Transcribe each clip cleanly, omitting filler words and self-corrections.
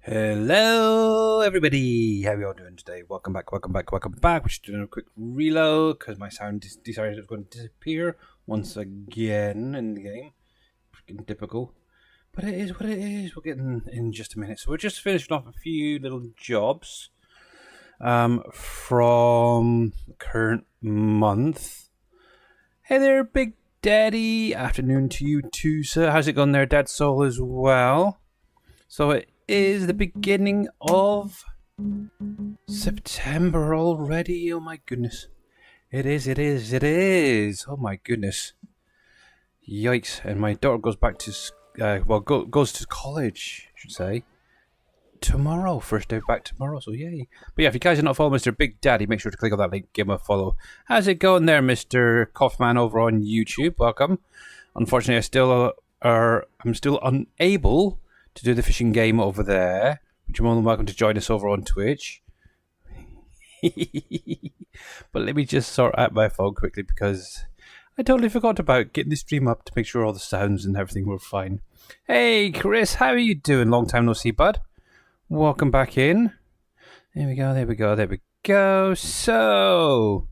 Hello everybody, how are you all doing today? Welcome back. We're just doing a quick reload because my sound decided it was going to disappear once again in the game. Freaking typical. But it is what it is. We'll get in just a minute. So we're just finishing off a few little jobs from the current month. Hey there, Big Daddy. Afternoon to you too, sir. How's it going there, Dad Soul, as well? So it is the beginning of September already. Oh my goodness. It is. Oh my goodness. Yikes. And my daughter goes back to, goes to college, I should say. Tomorrow. First day back tomorrow, so yay. But yeah, if you guys are not following Mr. Big Daddy, make sure to click on that link, give him a follow. How's it going there, Mr. Kaufman over on YouTube? Welcome. Unfortunately, I'm still unable to do the fishing game over there, but you're more than welcome to join us over on Twitch. But let me just sort out my phone quickly because I totally forgot about getting the stream up to make sure all the sounds and everything were fine. Hey Chris, how are you doing? Long time no see, bud. Welcome back in. There we go. So,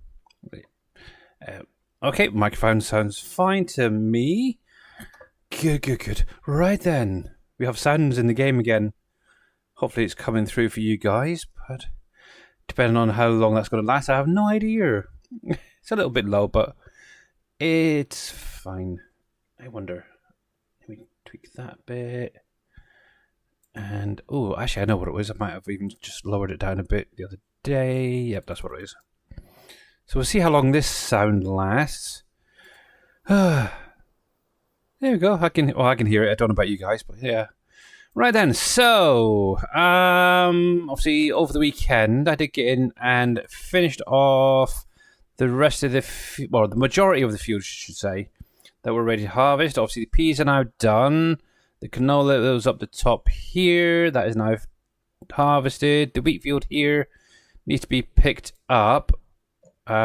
okay, microphone sounds fine to me. Good. Right then. We have sounds in the game again. Hopefully it's coming through for you guys, but depending on how long that's going to last, I have no idea. It's a little bit low, but it's fine. I wonder. Let me tweak that bit. And, oh, actually I know what it was. I might have even just lowered it down a bit the other day. Yep, that's what it is. So we'll see how long this sound lasts. There we go. I can hear it. I don't know about you guys, but yeah. Right then. So, obviously over the weekend I did get in and finished off the rest of the majority of the fields, I should say, that were ready to harvest. Obviously the peas are now done. The canola that was up the top here, that is now harvested. The wheat field here needs to be picked up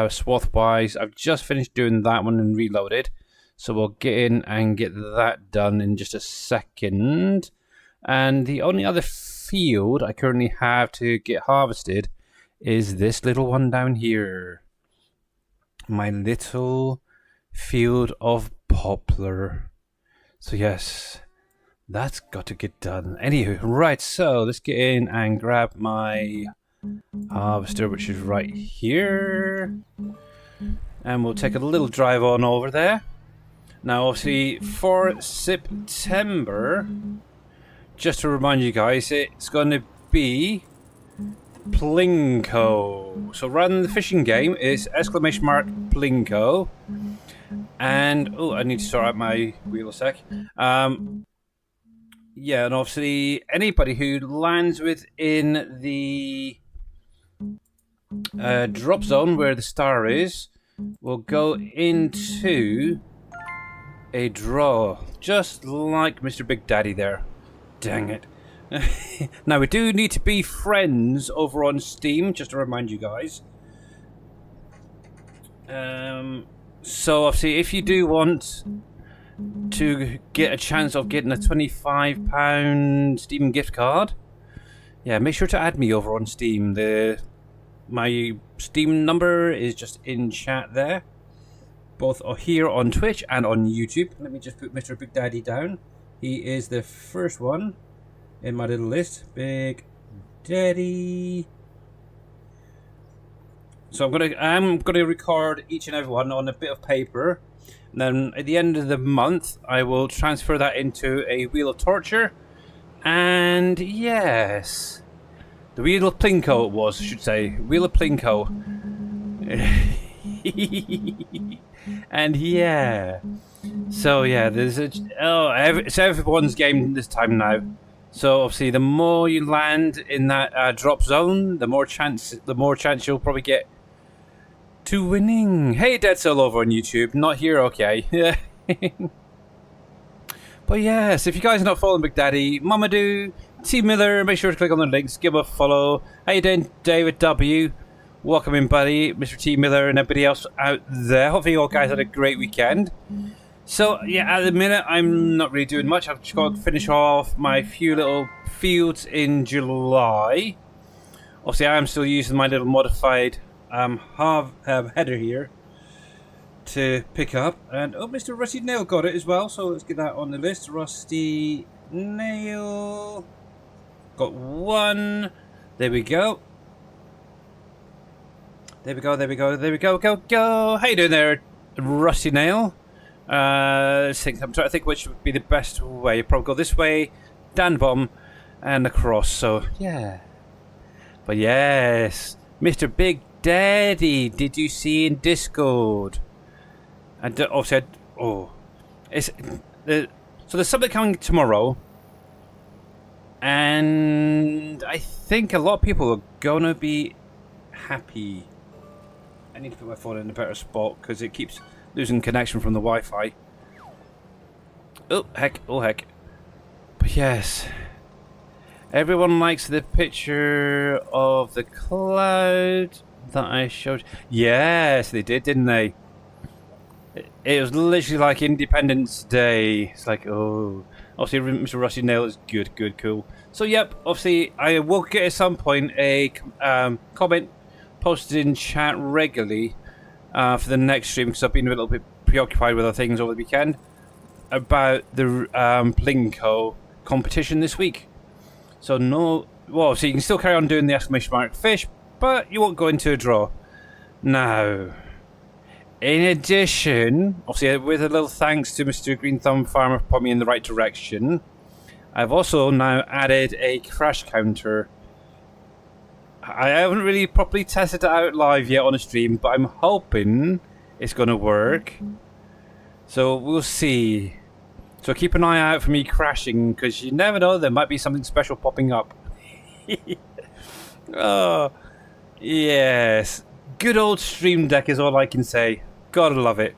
swath-wise. I've just finished doing that one and reloaded. So we'll get in and get that done in just a second. And the only other field I currently have to get harvested is this little one down here. My little field of poplar. So yes, that's got to get done. Anywho, right, so let's get in and grab my harvester, which is right here. And we'll take a little drive on over there. Now, obviously, for September, just to remind you guys, it's going to be Plinko. So rather than the fishing game, it's !Plinko. And, oh, I need to sort out my wheel a sec. Yeah, and obviously, anybody who lands within the drop zone where the star is will go into a draw, just like Mr. Big Daddy there. Dang it. Now, we do need to be friends over on Steam, just to remind you guys. So, obviously, if you do want to get a chance of getting a £25 Steam gift card, yeah, make sure to add me over on Steam. My Steam number is just in chat there. Both are here on Twitch and on YouTube. Let me just put Mr. Big Daddy down. He is the first one in my little list. Big Daddy. So I'm gonna record each and every one on a bit of paper. And then at the end of the month, I will transfer that into a Wheel of Torture. And yes, the Wheel of Plinko it was, I should say. Wheel of Plinko. And yeah, so yeah, it's everyone's game this time now. So obviously, the more you land in that drop zone, the more chance you'll probably get to winning. Hey, Dead Soul over on YouTube, not here, okay. But yes, if you guys are not following Big Daddy, Mamadou, T Miller, make sure to click on the links, give a follow. How you doing, David W? Welcome in, buddy, Mr. T Miller, and everybody else out there. Hopefully, you all guys had a great weekend. So yeah, at the minute I'm not really doing much. I've just got to finish off my few little fields in July. Obviously, I am still using my little modified header here to pick up. And oh, Mr. Rusty Nail got it as well. So let's get that on the list. Rusty Nail got one. There we go. There we go. There we go. There we go. Go. How you doing there, Rusty Nail? I'm trying to think which would be the best way. You probably go this way, down the bottom, and across. So yeah. But yes, Mr. Big Daddy, did you see in Discord? And also, so there's something coming tomorrow, and I think a lot of people are gonna be happy. I need to put my phone in a better spot because it keeps losing connection from the Wi-Fi. Oh heck! But yes, everyone likes the picture of the cloud that I showed. Yes, they did, didn't they? It was literally like Independence Day. It's like, oh, obviously Mr. Rusty Nail is good, cool. So yep, obviously I will get at some point a comment posted in chat regularly for the next stream because I've been a little bit preoccupied with other things over the weekend about the Plinko competition this week. So so you can still carry on doing the exclamation mark fish, but you won't go into a draw. Now, in addition, obviously with a little thanks to Mr. Green Thumb Farmer for putting me in the right direction, I've also now added a crash counter. I haven't really properly tested it out live yet on a stream, but I'm hoping it's going to work. So we'll see. So keep an eye out for me crashing, because you never know, there might be something special popping up. Oh, yes. Good old Stream Deck is all I can say. Gotta love it.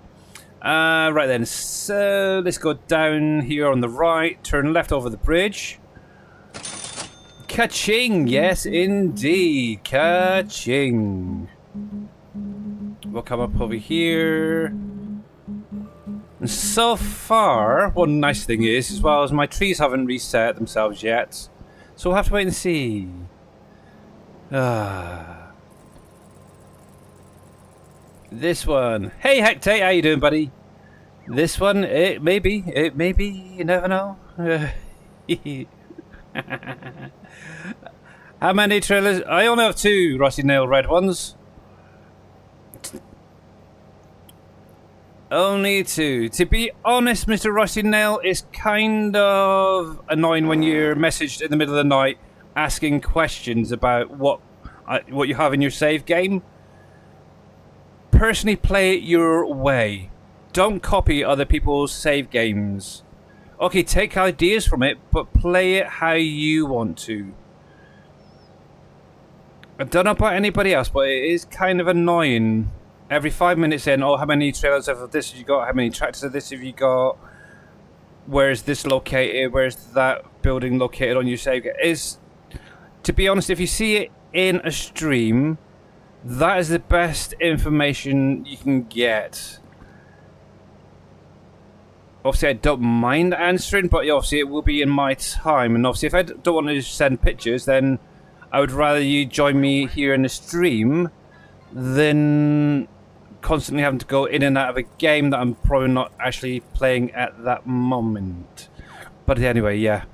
Right then, so let's go down here on the right, turn left over the bridge. Ka-ching! Yes, indeed. Ka-ching. We'll come up over here. And so far, one nice thing is, as well as my trees haven't reset themselves yet. So we'll have to wait and see. This one. Hey, Hectate, how you doing, buddy? This one, it may be, you never know. How many trailers? I only have 2 Rusty Nail red ones. Only 2. To be honest, Mr. Rusty Nail, it's kind of annoying when you're messaged in the middle of the night asking questions about what you have in your save game. Personally, play it your way. Don't copy other people's save games. Okay, take ideas from it, but play it how you want to. I don't know about anybody else, but it is kind of annoying. Every 5 minutes in, oh, how many trailers of this have you got? How many tractors of this have you got? Where's this located? Where's that building located on your save game? To be honest, if you see it in a stream, that is the best information you can get. Obviously, I don't mind answering, but obviously it will be in my time. And obviously, if I don't want to send pictures, then I would rather you join me here in the stream than constantly having to go in and out of a game that I'm probably not actually playing at that moment. But anyway, yeah.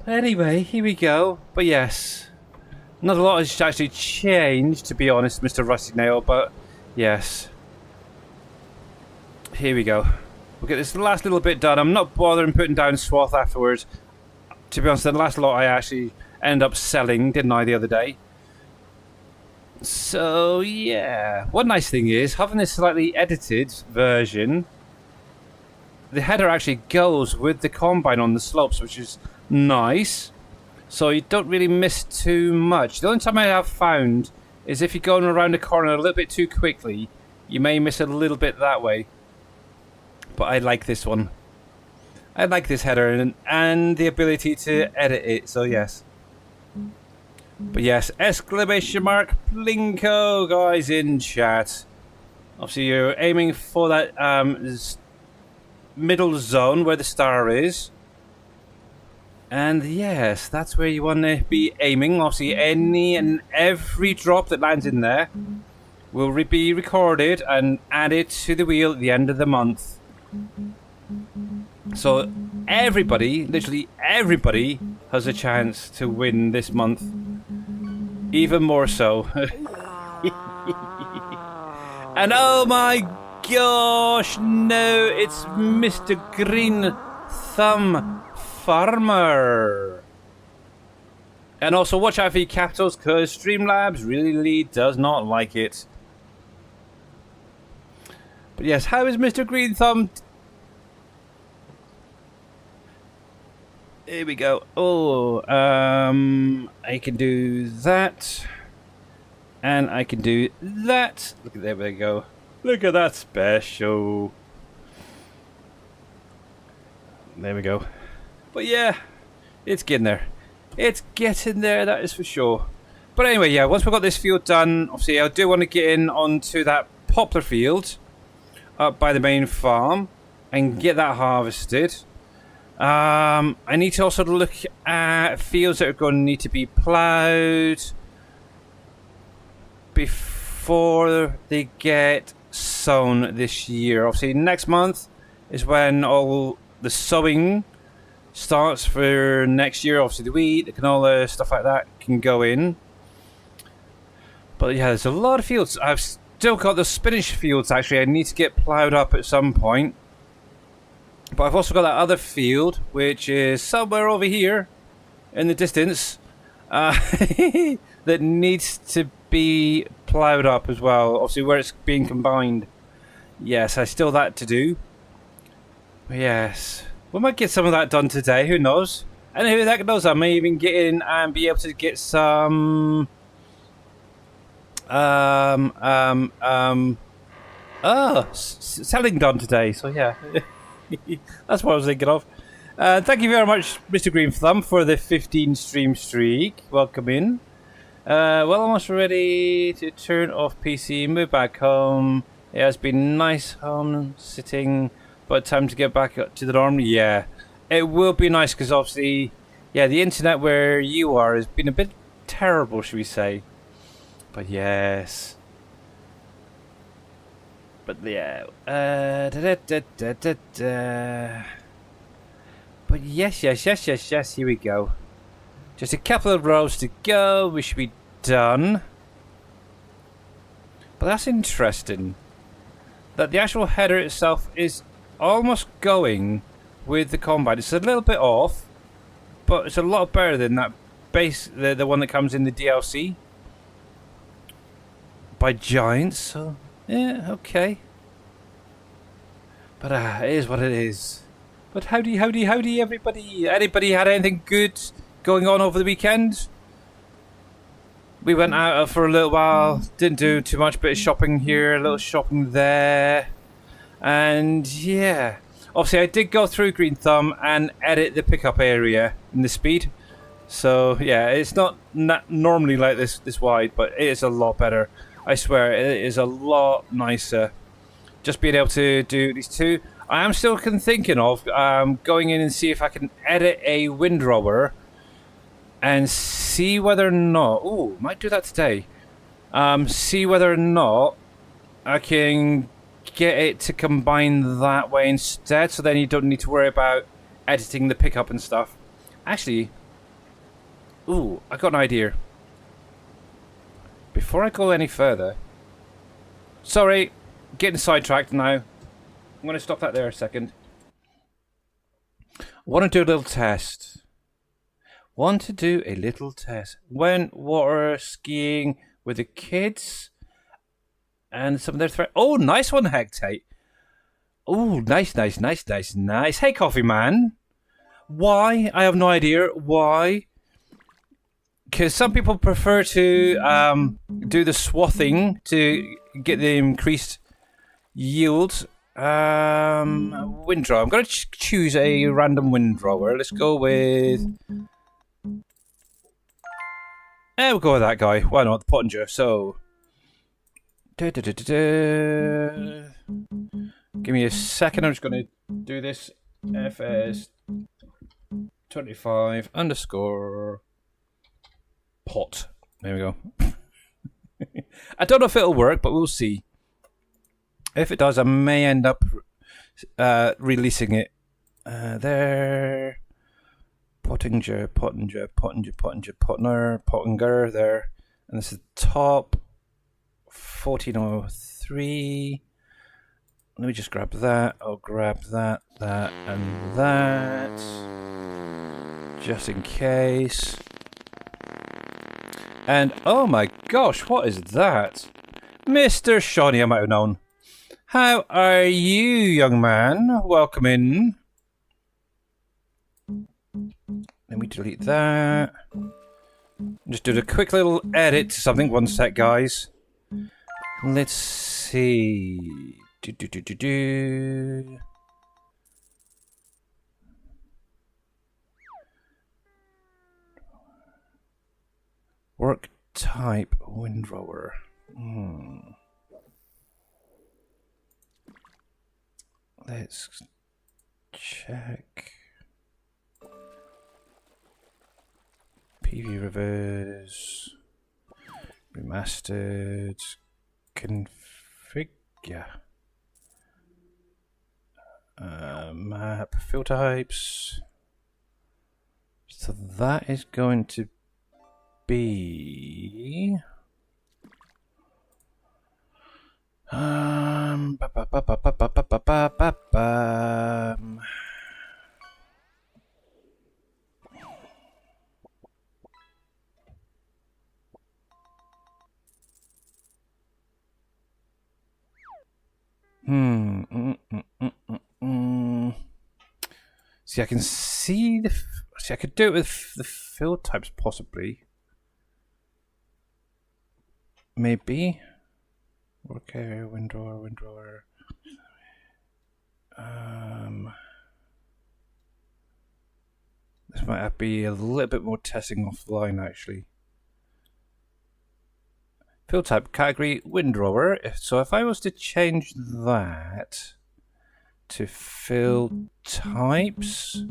Anyway, here we go. But yes, not a lot has actually changed, to be honest, Mr. Rusty Nail, but yes. Here we go. We'll get this last little bit done. I'm not bothering putting down swath afterwards. To be honest, the last lot I actually ended up selling, didn't I, the other day? So, yeah. One nice thing is, having this slightly edited version, the header actually goes with the combine on the slopes, which is nice. So you don't really miss too much. The only time I have found is if you're going around the corner a little bit too quickly, you may miss a little bit that way. But I like this one. I like this header and the ability to edit it, so yes. But yes, exclamation mark Plinko, guys, in chat. Obviously, you're aiming for that middle zone where the star is. And yes, that's where you want to be aiming. Obviously, any and every drop that lands in there will be recorded and added to the wheel at the end of the month. So everybody, literally everybody, has a chance to win this month. Even more so. And oh my gosh, no, it's Mr. Green Thumb Farmer. And also watch out for your capitals, because Streamlabs really does not like it. But yes, how is Mr. Green Thumb? Here we go. Oh, I can do that. And I can do that. Look at there we go. Look at that special. There we go. But yeah, it's getting there. It's getting there, that is for sure. But anyway, yeah, once we've got this field done, obviously I do want to get in onto that poplar field up by the main farm and get that harvested. I need to also look at fields that are going to need to be ploughed before they get sown this year. Obviously next month is when all the sowing starts for next year. Obviously the wheat, the canola, stuff like that can go in. But yeah, there's a lot of fields. I've still got the spinach fields actually I need to get ploughed up at some point. But I've also got that other field which is somewhere over here in the distance that needs to be ploughed up as well. Obviously where it's being combined. Yes, I still that to do. Yes. We might get some of that done today, who knows? And who the heck knows, I may even get in and be able to get some selling done today, so yeah. That's what I was thinking of. Thank you very much, Mr. Green Thumb, for the 15 stream streak. Welcome in. Well, almost ready to turn off PC, move back home. It has been nice home sitting, but time to get back up to the norm. Yeah, it will be nice because obviously, yeah, the internet where you are has been a bit terrible, should we say? But yes. But yeah. But yes. Here we go. Just a couple of rows to go. We should be done. But that's interesting. That the actual header itself is almost going with the combine. It's a little bit off, but it's a lot better than that base, the one that comes in the DLC by Giants. So yeah, okay. But it is what it is. But howdy everybody. Anybody had anything good going on over the weekend? We went out for a little while, didn't do too much, bit of shopping here, a little shopping there. And yeah, obviously I did go through Green Thumb and edit the pickup area in the speed. So yeah, it's not normally like this wide, but it is a lot better. I swear, it is a lot nicer. Just being able to do these two. I am still thinking of going in and see if I can edit a windrower and see whether or not... Ooh, might do that today. See whether or not I can get it to combine that way instead, so then you don't need to worry about editing the pickup and stuff. Actually, ooh, I got an idea. Before I go any further... Sorry, getting sidetracked now. I'm going to stop that there a second. I want to do a little test. When water skiing with the kids and some of their threat. Oh, nice one, Hectate. Oh, nice. Hey, Coffee Man. Why? I have no idea. Why? Because some people prefer to do the swathing to get the increased yield. Windrower. I'm going to choose a random windrower. Let's go with... we'll go with that guy. Why not? The Pottinger. So... Give me a second. I'm just going to do this. FS25 underscore pot. There we go. I don't know if it'll work, but we'll see. If it does, I may end up releasing it. There. Pottinger, there. And this is top 1403. Let me just grab that. I'll grab that, and that. Just in case. And oh my gosh, what is that? Mr. Shawnee, I might have known. How are you, young man? Welcome in. Let me delete that. Just do a quick little edit to something. One sec, guys. Let's see. Work type windrower. Let's check. PV reverse. Remastered. Configure. Map. Fill types. So that is going to be See, I can see the. See, I could do it with the field types possibly. Maybe. Work area, windrower. This might be a little bit more testing offline actually. Field type category windrower. So if I was to change that to field types,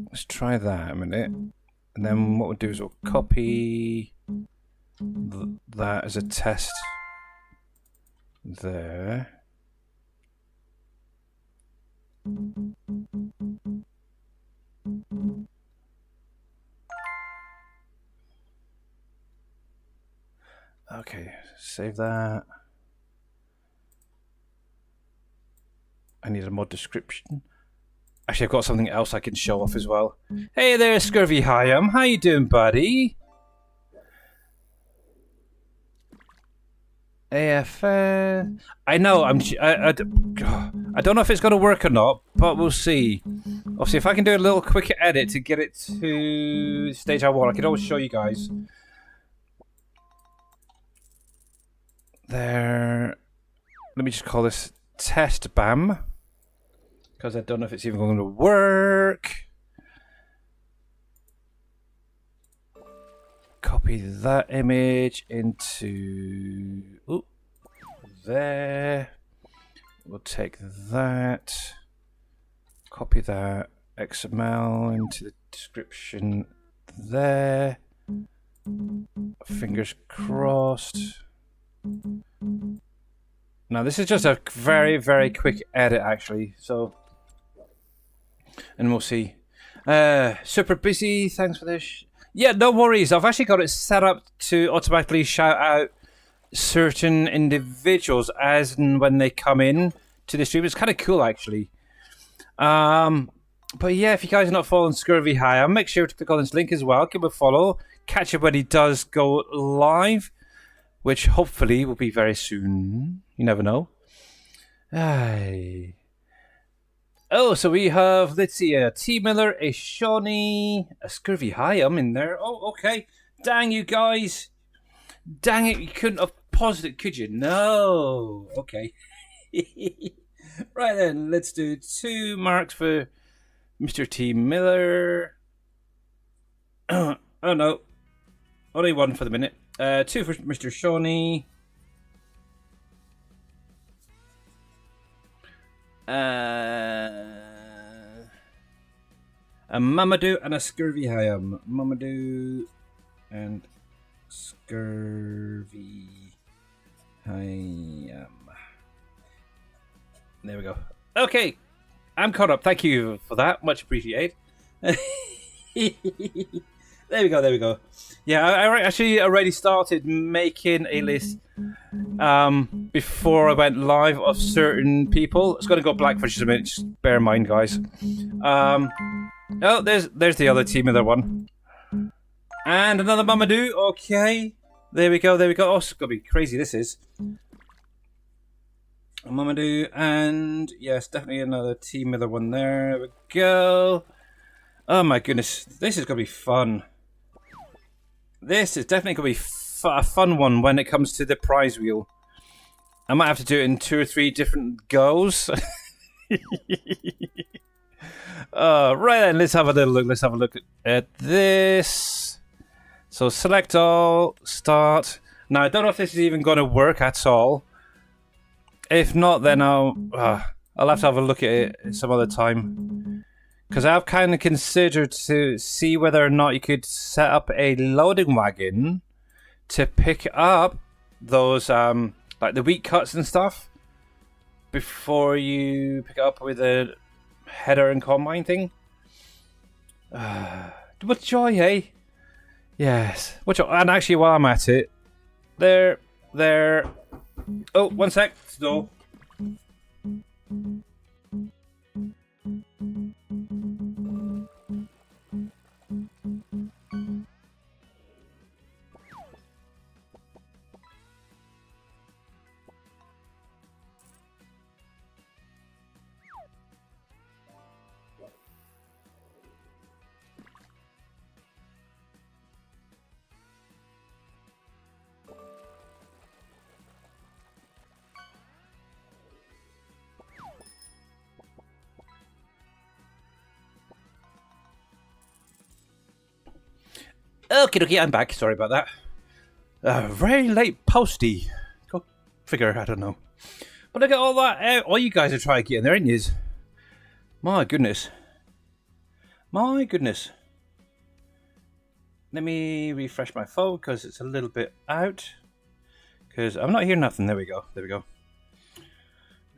let's try that a minute. And then what we'll do is we'll copy that as a test there. Okay, save that. I need a mod description. Actually, I've got something else I can show off as well. Hey there, Scurvy Hyam. How you doing, buddy? AF. I know. I don't know if it's going to work or not, but we'll see. Obviously, if I can do a little quick edit to get it to the stage I want, I can always show you guys. There. Let me just call this test BAM, because I don't know if it's even going to work. Copy that image into there. We'll take that, copy that XML into the description there. Fingers crossed. Now this is just a very, very quick edit actually, so, and we'll see. Super busy, thanks for this. Yeah, no worries. I've actually got it set up to automatically shout out certain individuals as and when they come in to the stream. It's kind of cool, actually. But yeah, if you guys are not following Scurvy High, make sure to click on this link as well. Give him a follow. Catch him when he does go live, which hopefully will be very soon. You never know. Aye. Oh, so we have, let's see, a T Miller, a Shawnee, a Scurvy High. I'm in there. Oh, okay. Dang, you guys. Dang it, you couldn't have paused it, could you? No. Okay. Right then, let's do 2 marks for Mr. T Miller. Oh, no. Only 1 for the minute. 2 for Mr. Shawnee. A Mamadou and a Scurvy Hayam. Mamadou and Scurvy Hayam. There we go. Okay, I'm caught up. Thank you for that. Much appreciated. There we go. There we go. Yeah, I actually already started making a list before I went live of certain people. It's going to go black for just a minute. Just bear in mind, guys. Oh, there's the other team other one. And another Mamadou. Okay. There we go. There we go. Oh, it's going to be crazy. This is. Mamadou, and yes, definitely another team other one there. There we go. Oh my goodness. This is going to be fun. This is definitely going to be a fun one when it comes to the prize wheel. I might have to do it in 2 or 3 different goes. Right then, let's have a little look. Let's have a look at this. So select all, start. Now I don't know if this is even going to work at all. If not, then I'll have to have a look at it some other time. Because I've kind of considered to see whether or not you could set up a loading wagon to pick up those like the wheat cuts and stuff before you pick it up with a header and combine thing. What joy, eh? Yes. What joy. And actually, while I'm at it, there. Oh, one sec. Slow. Okay, I'm back. Sorry about that. Very late posty. Go figure, I don't know. But look at all that. All you guys are trying to get in there, ain't you? My goodness. My goodness. Let me refresh my phone because it's a little bit out. Because I'm not hearing nothing. There we go. There we go.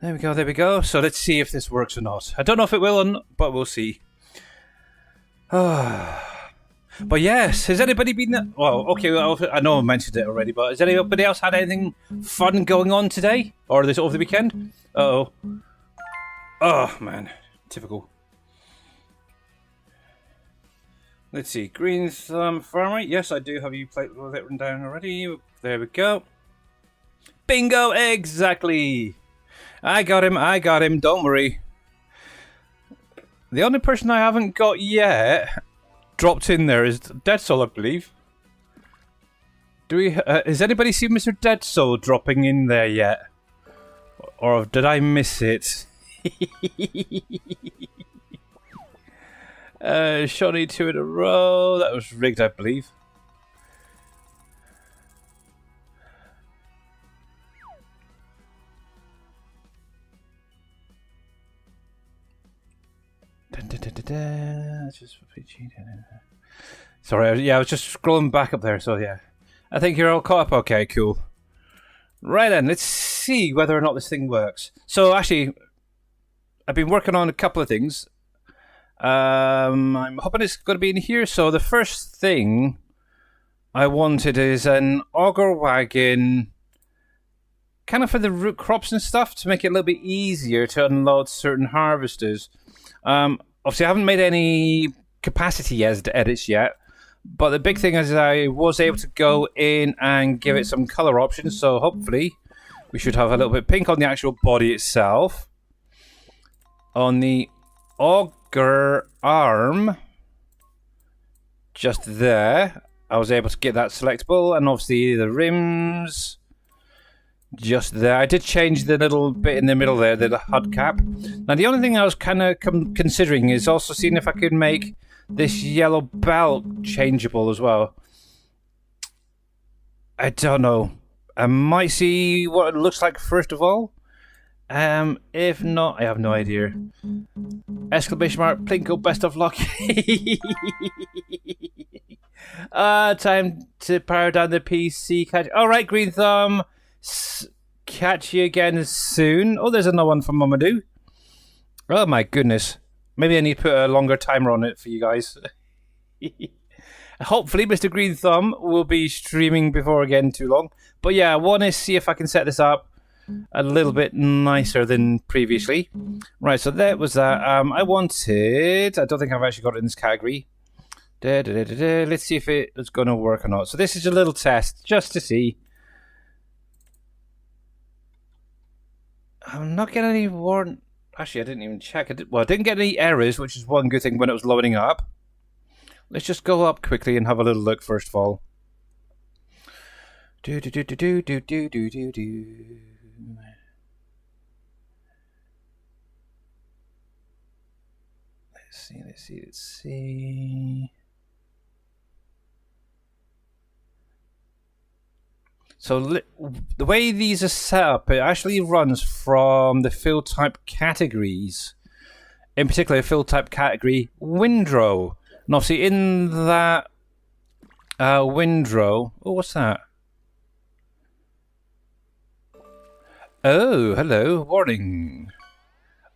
There we go. There we go. So let's see if this works or not. I don't know if it will, but we'll see. But yes, has anybody been... Well, okay, I know I mentioned it already, but has anybody else had anything fun going on today? Or this over the weekend? Uh-oh. Oh, man. Typical. Let's see. Green Thumb Farmer. Yes, I do have you written down already. There we go. Bingo! Exactly! I got him. Don't worry. The only person I haven't got yet... dropped in there is Dead Soul, I believe. Do we? Has anybody seen Mr. Dead Soul dropping in there yet? Or did I miss it? Shawnee 2 in a row. That was rigged, I believe. Sorry, I was just scrolling back up there, so yeah. I think you're all caught up. Okay, cool. Right then, let's see whether or not this thing works. So actually, I've been working on a couple of things. I'm hoping it's going to be in here. So the first thing I wanted is an auger wagon, kind of for the root crops and stuff, to make it a little bit easier to unload certain harvesters. Obviously, I haven't made any capacity edits yet, but the big thing is I was able to go in and give it some color options, so hopefully we should have a little bit of pink on the actual body itself. On the auger arm, just there, I was able to get that selectable, and obviously the rims... just there. I did change the little bit in the middle there, the hubcap. Now, the only thing I was kind of considering is also seeing if I could make this yellow belt changeable as well. I don't know. I might see what it looks like first of all, If not, I have no idea. Exclamation mark, Plinko, best of luck. Time to power down the PC. Alright, Green Thumb. Catch you again soon. Oh, there's another one from Mamadou. Oh my goodness. Maybe I need to put a longer timer on it for you guys. Hopefully, Mr. Green Thumb will be streaming before again too long. But yeah, I want to see if I can set this up a little bit nicer than previously. Right, so that was that. I don't think I've actually got it in this category. Let's see if it's going to work or not. So this is a little test just to see. I'm not getting any warrant. Actually, I didn't even check. I didn't get any errors, which is one good thing when it was loading up. Let's just go up quickly and have a little look first of all. Let's see. So the way these are set up, it actually runs from the field type categories. In particular, field type category windrow. And obviously in that windrow... Oh, what's that? Oh, hello. Warning.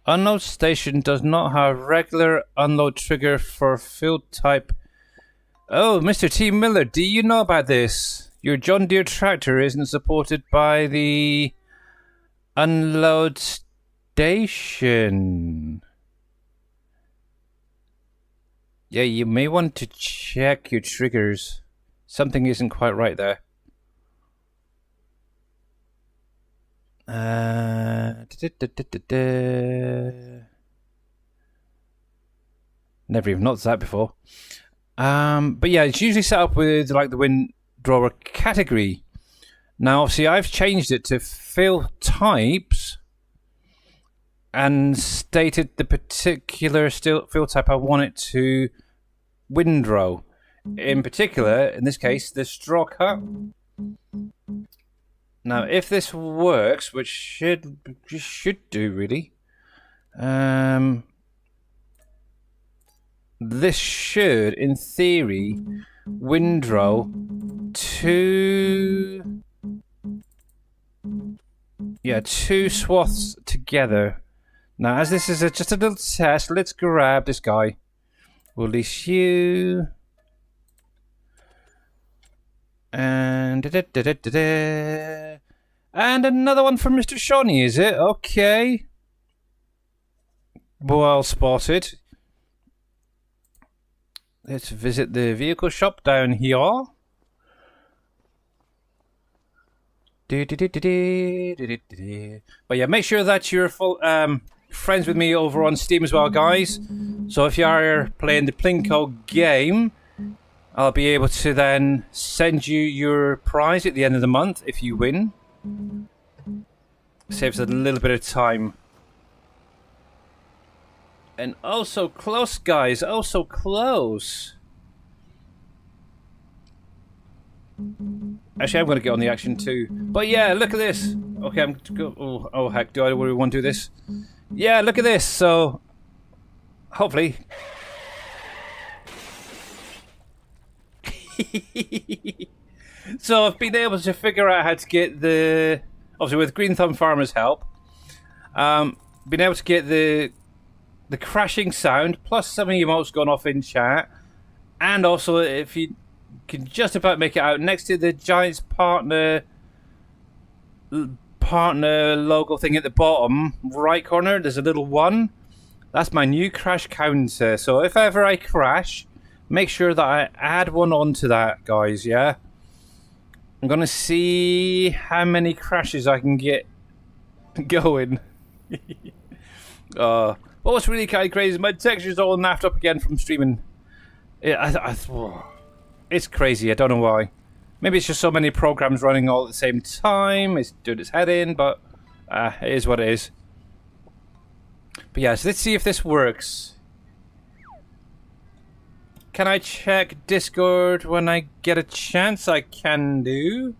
Unload station does not have regular unload trigger for field type. Oh, Mr. T. Miller, do you know about this? Your John Deere tractor isn't supported by the unload station. Yeah, you may want to check your triggers. Something isn't quite right there. Never even noticed that before. But yeah, it's usually set up with like the windrower category. Now, obviously, I've changed it to field types and stated the particular field type I want it to windrow. In particular, in this case, the straw cut. Now, if this works, which should do really, this should, in theory, windrow two swaths together. Now, as this is just a little test, let's grab this guy. We'll release you. And another one from Mr. Shawnee, is it? Okay. Well spotted. Let's visit the vehicle shop down here. But yeah, make sure that you're friends with me over on Steam as well, guys. So if you are playing the Plinko game, I'll be able to then send you your prize at the end of the month if you win. Saves a little bit of time. And oh, so close, guys. Oh, so close. Actually, I'm going to get on the action too. But yeah, look at this. Okay, I'm going to go. Oh, heck. Do I really want to do this? Yeah, look at this. So, hopefully. So, I've been able to figure out how to get the... Obviously, with Green Thumb Farmer's help. Been able to get the crashing sound, plus some emotes going off in chat. And also, if you can just about make it out, next to the Giants partner logo thing at the bottom right corner, there's a little 1. That's my new crash counter. So if ever I crash, make sure that I add 1 onto that, guys, yeah? I'm going to see how many crashes I can get going. But what's really kind of crazy is my texture's all naffed up again from streaming. It's crazy, I don't know why. Maybe it's just so many programs running all at the same time. It's doing its head in, but it is what it is. But yeah, so let's see if this works. Can I check Discord when I get a chance? I can do.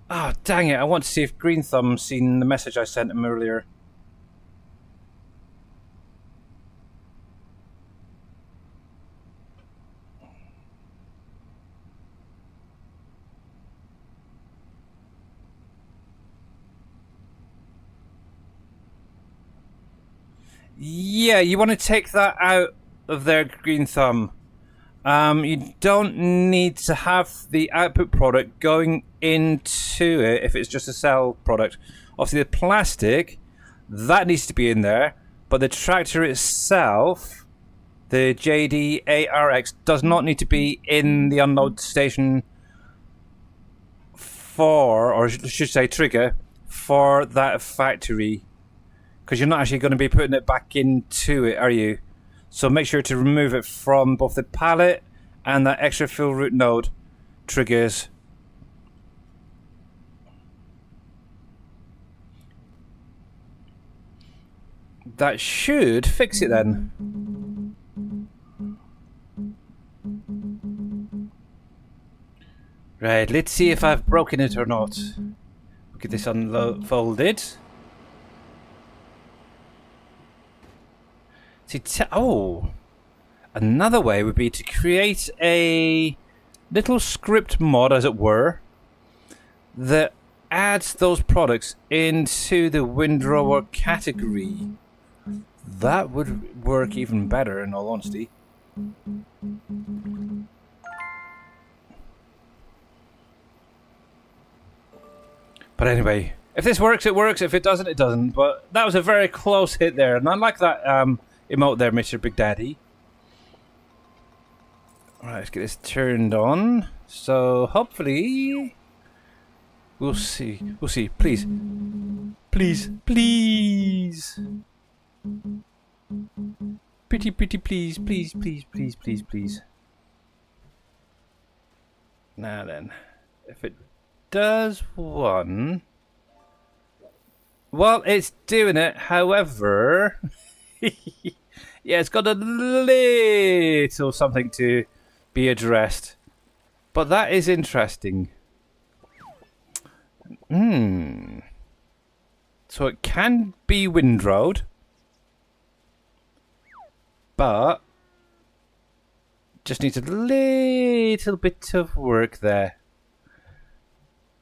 Oh, dang it. I want to see if Green Thumb's seen the message I sent him earlier. Yeah, you want to take that out of their Green Thumb. You don't need to have the output product going into it if it's just a cell product. Obviously, the plastic, that needs to be in there, but the tractor itself, the JDARX, does not need to be in the unload station for, or I should say trigger, for that factory. Because you're not actually going to be putting it back into it, are you? So make sure to remove it from both the pallet and that extra fill route node triggers. That should fix it then. Right, let's see if I've broken it or not. We'll get this unfolded. See, another way would be to create a little script mod, as it were, that adds those products into the windrower category. That would work even better, in all honesty. But anyway, if this works, it works. If it doesn't, it doesn't. But that was a very close hit there, and I like that emote there, Mr. Big Daddy. Alright, let's get this turned on. So hopefully we'll see. We'll see. Please. Please. Please. Pretty please. Please, please, please, please, please. Now then. If it does one. Well, it's doing it, however. Yeah, it's got a little something to be addressed. But that is interesting. So it can be windrowed. But just needs a little bit of work there.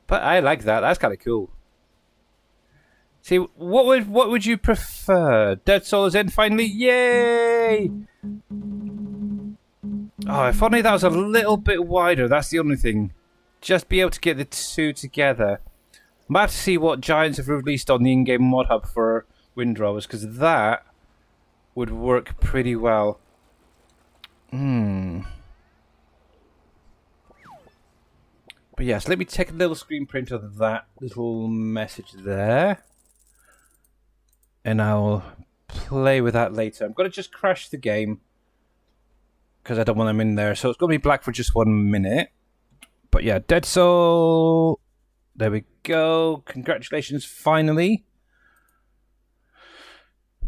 But I like that. That's kind of cool. See, what would you prefer? Dead Soul is in finally? Yay! Oh, if only that was a little bit wider. That's the only thing. Just be able to get the two together. Might have to see what Giants have released on the in-game mod hub for windrowers, because that would work pretty well. But yes, let me take a little screen print of that little message there. And I'll play with that later. I'm going to just crash the game because I don't want them in there. So it's going to be black for just 1 minute. But yeah, Dead Soul. There we go. Congratulations, finally.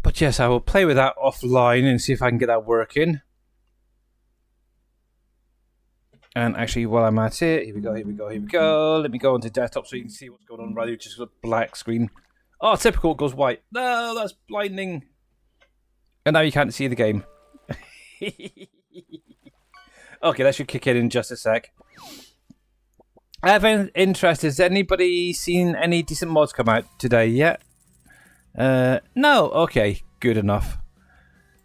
But yes, I will play with that offline and see if I can get that working. And actually, while I'm at it, here we go. Let me go onto desktop so you can see what's going on rather than just a black screen. Oh, typical, it goes white. No, that's blinding. And now you can't see the game. Okay, that should kick in just a sec. I have an interest. Has anybody seen any decent mods come out today yet? No? Okay, good enough.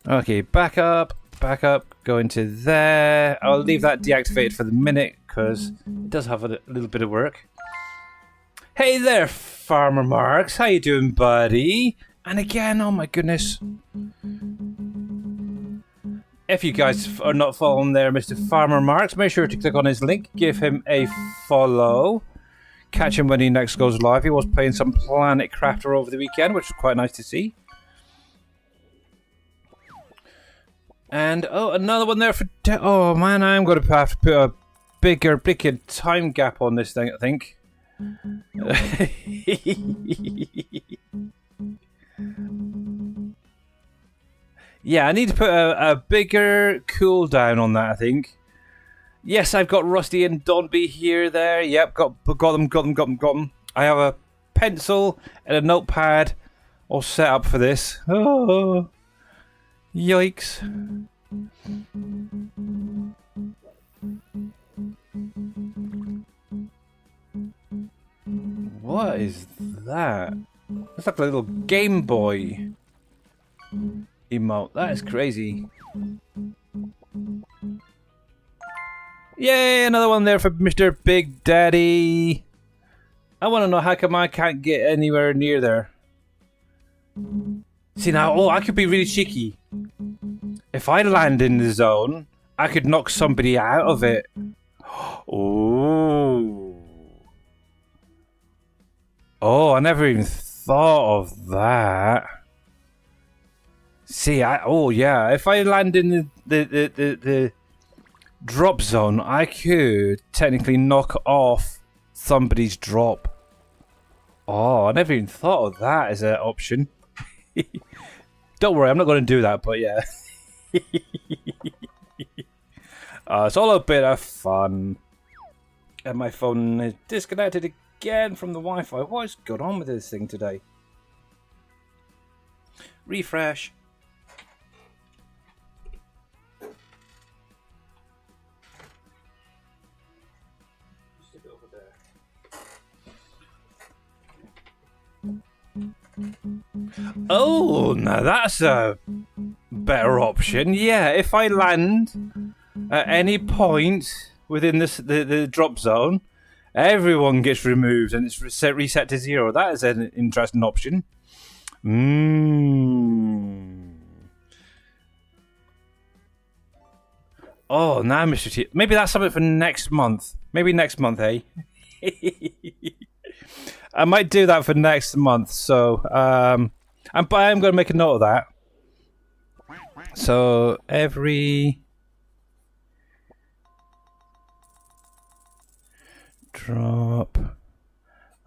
Okay, back up, go into there. I'll leave that deactivated for the minute because it does have a little bit of work. Hey there, Farmer Marks. How you doing, buddy? And again, oh my goodness. If you guys are not following there, Mr. Farmer Marks, make sure to click on his link, give him a follow. Catch him when he next goes live. He was playing some Planet Crafter over the weekend, which was quite nice to see. And, oh, another one there for... Oh, man, I'm going to have to put a bigger time gap on this thing, I think. Yeah, I need to put a bigger cooldown on that, I think. Yes, I've got Rusty and Donby here, there. Yep, got them. I have a pencil and a notepad all set up for this. Oh, yikes. What is that? That's like a little Game Boy emote. That is crazy. Yay, another one there for Mr. Big Daddy. I want to know how come I can't get anywhere near there. See now, oh, I could be really cheeky. If I land in the zone, I could knock somebody out of it. Oh. Oh, I never even thought of that. See, if I land in the drop zone, I could technically knock off somebody's drop. Oh, I never even thought of that as an option. Don't worry, I'm not going to do that, but yeah. It's all a bit of fun. And my phone is disconnected again from the Wi-Fi. What is going on with this thing today? Refresh. Oh, now that's a better option. Yeah, if I land at any point within the drop zone, everyone gets removed and it's reset to 0. That is an interesting option. Oh, now Mr. T. Maybe that's something for next month. Maybe next month, eh? I might do that for next month, so I'm going to make a note of that. So every drop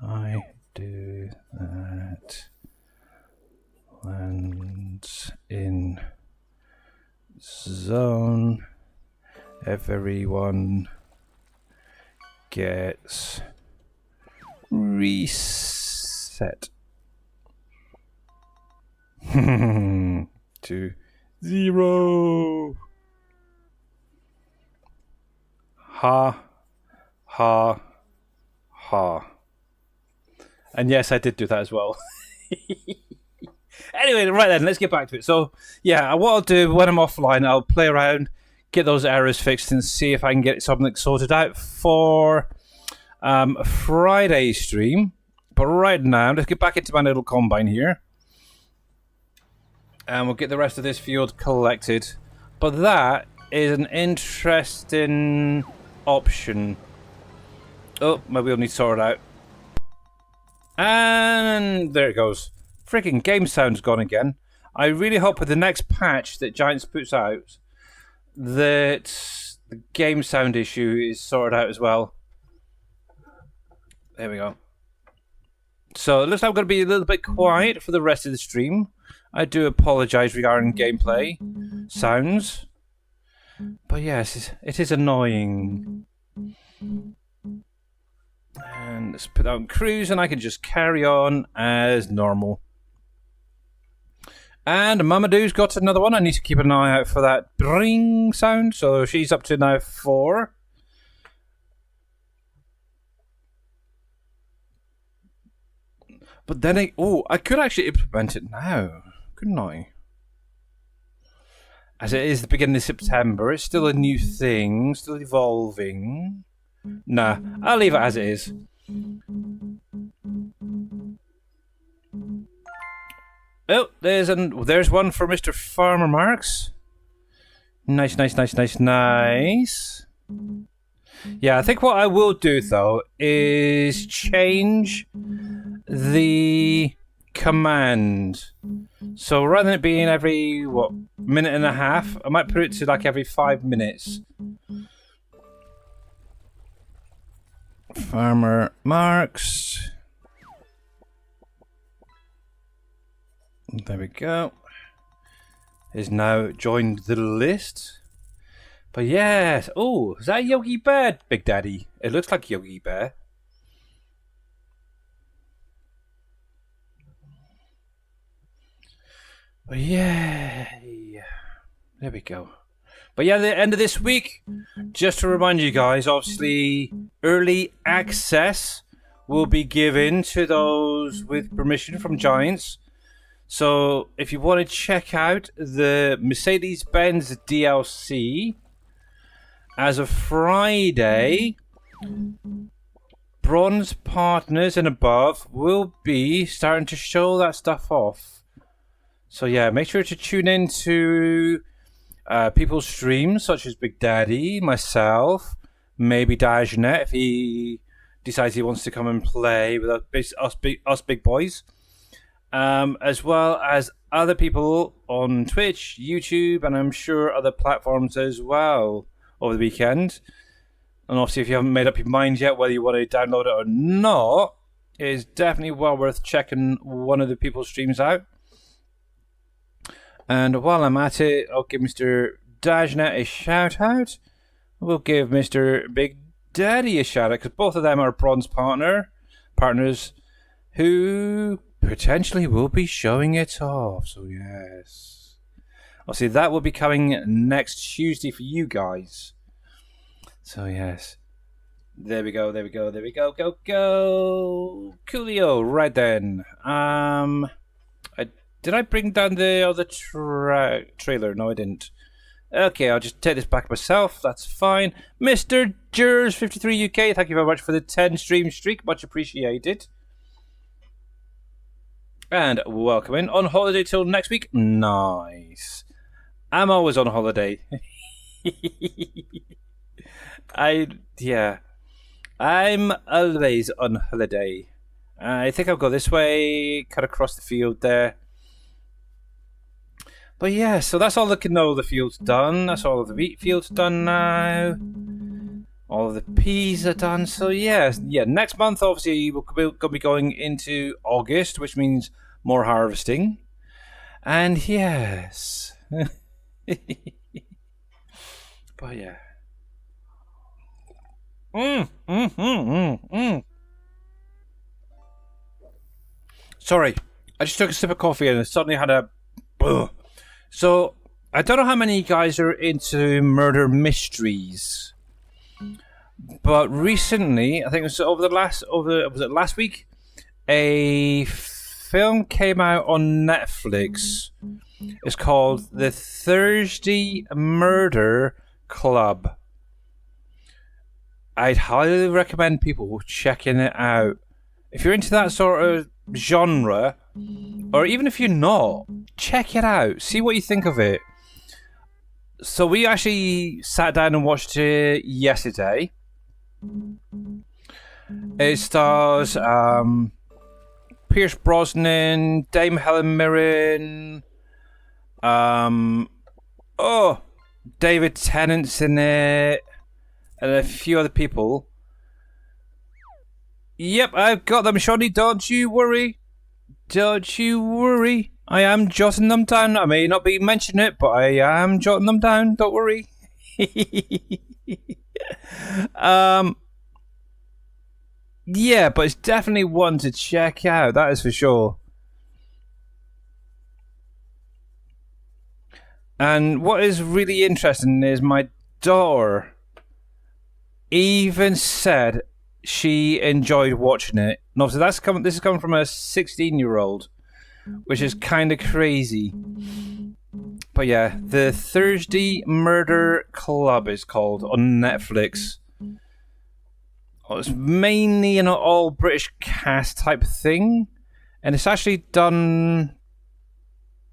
I do that lands in zone, everyone gets reset to 0. Ha, ha, ha. And yes, I did do that as well. Anyway, right then, let's get back to it. So, yeah, what I'll do when I'm offline, I'll play around, get those errors fixed, and see if I can get something sorted out for Friday's stream. But right now, let's get back into my little combine here. And we'll get the rest of this field collected. But that is an interesting option. Oh, my wheel needs sorted out. And there it goes. Freaking game sound's gone again. I really hope with the next patch that Giants puts out that the game sound issue is sorted out as well. There we go. So it looks like I'm going to be a little bit quiet for the rest of the stream. I do apologise regarding gameplay sounds. But yes, it is annoying. And let's put that on cruise and I can just carry on as normal. And Mamadou's got another one. I need to keep an eye out for that ring sound. So she's up to now 4. But then I could actually implement it now, couldn't I? As it is the beginning of September, it's still a new thing, still evolving. Nah, I'll leave it as it is. Oh, there's one for Mr. Farmer Marks. Nice. Yeah, I think what I will do though is change the command. So rather than it being every minute and a half, I might put it to like every 5 minutes. Farmer Marks. There we go. Is now joined the list. But yes. Oh, is that Yogi Bear, Big Daddy? It looks like Yogi Bear. But yay. There we go. But yeah, the end of this week, just to remind you guys, obviously, early access will be given to those with permission from Giants. So if you want to check out the Mercedes-Benz DLC, as of Friday, bronze partners and above will be starting to show that stuff off. So yeah, make sure to tune in to people's streams, such as Big Daddy, myself, maybe Dajnet if he decides he wants to come and play with us big boys, as well as other people on Twitch, YouTube, and I'm sure other platforms as well over the weekend. And obviously, if you haven't made up your mind yet whether you want to download it or not, it is definitely well worth checking one of the people's streams out. And while I'm at it, I'll give Mr. Dajnet a shout out. We'll give Mr. Big Daddy a shout out because both of them are bronze partners who potentially will be showing it off. So yes, obviously that will be coming next Tuesday for you guys. So yes, there we go. Go. Coolio. Right then. Did I bring down the other trailer? No, I didn't. Okay, I'll just take this back myself. That's fine. Mr. Jers53 UK, thank you very much for the 10 stream streak. Much appreciated. And welcome in. On holiday till next week? Nice. I'm always on holiday. I'm always on holiday. I think I'll go this way, cut across the field there. But yeah, so that's all the canola field's done. That's all of the wheat field's done now. All of the peas are done. So yeah, next month obviously we're going to be going into August, which means more harvesting. And yes. But yeah. Sorry, I just took a sip of coffee and I suddenly had a... So, I don't know how many guys are into murder mysteries, but recently, I think it was last week, a film came out on Netflix. It's called The Thursday Murder Club. I'd highly recommend people checking it out. If you're into that sort of genre, or even if you're not, check it out. See what you think of it. So we actually sat down and watched it yesterday. It stars Pierce Brosnan, Dame Helen Mirren, David Tennant's in it, and a few other people. Yep, I've got them, Shawnee. Don't you worry. Don't you worry. I am jotting them down. I may not be mentioning it, but I am jotting them down. Don't worry. Yeah, but it's definitely one to check out. That is for sure. And what is really interesting is my daughter even said she enjoyed watching it. And obviously this is coming from a 16-year-old, which is kind of crazy. But yeah, The Thursday Murder Club is called on Netflix. It's mainly an all British cast type thing, and it's actually done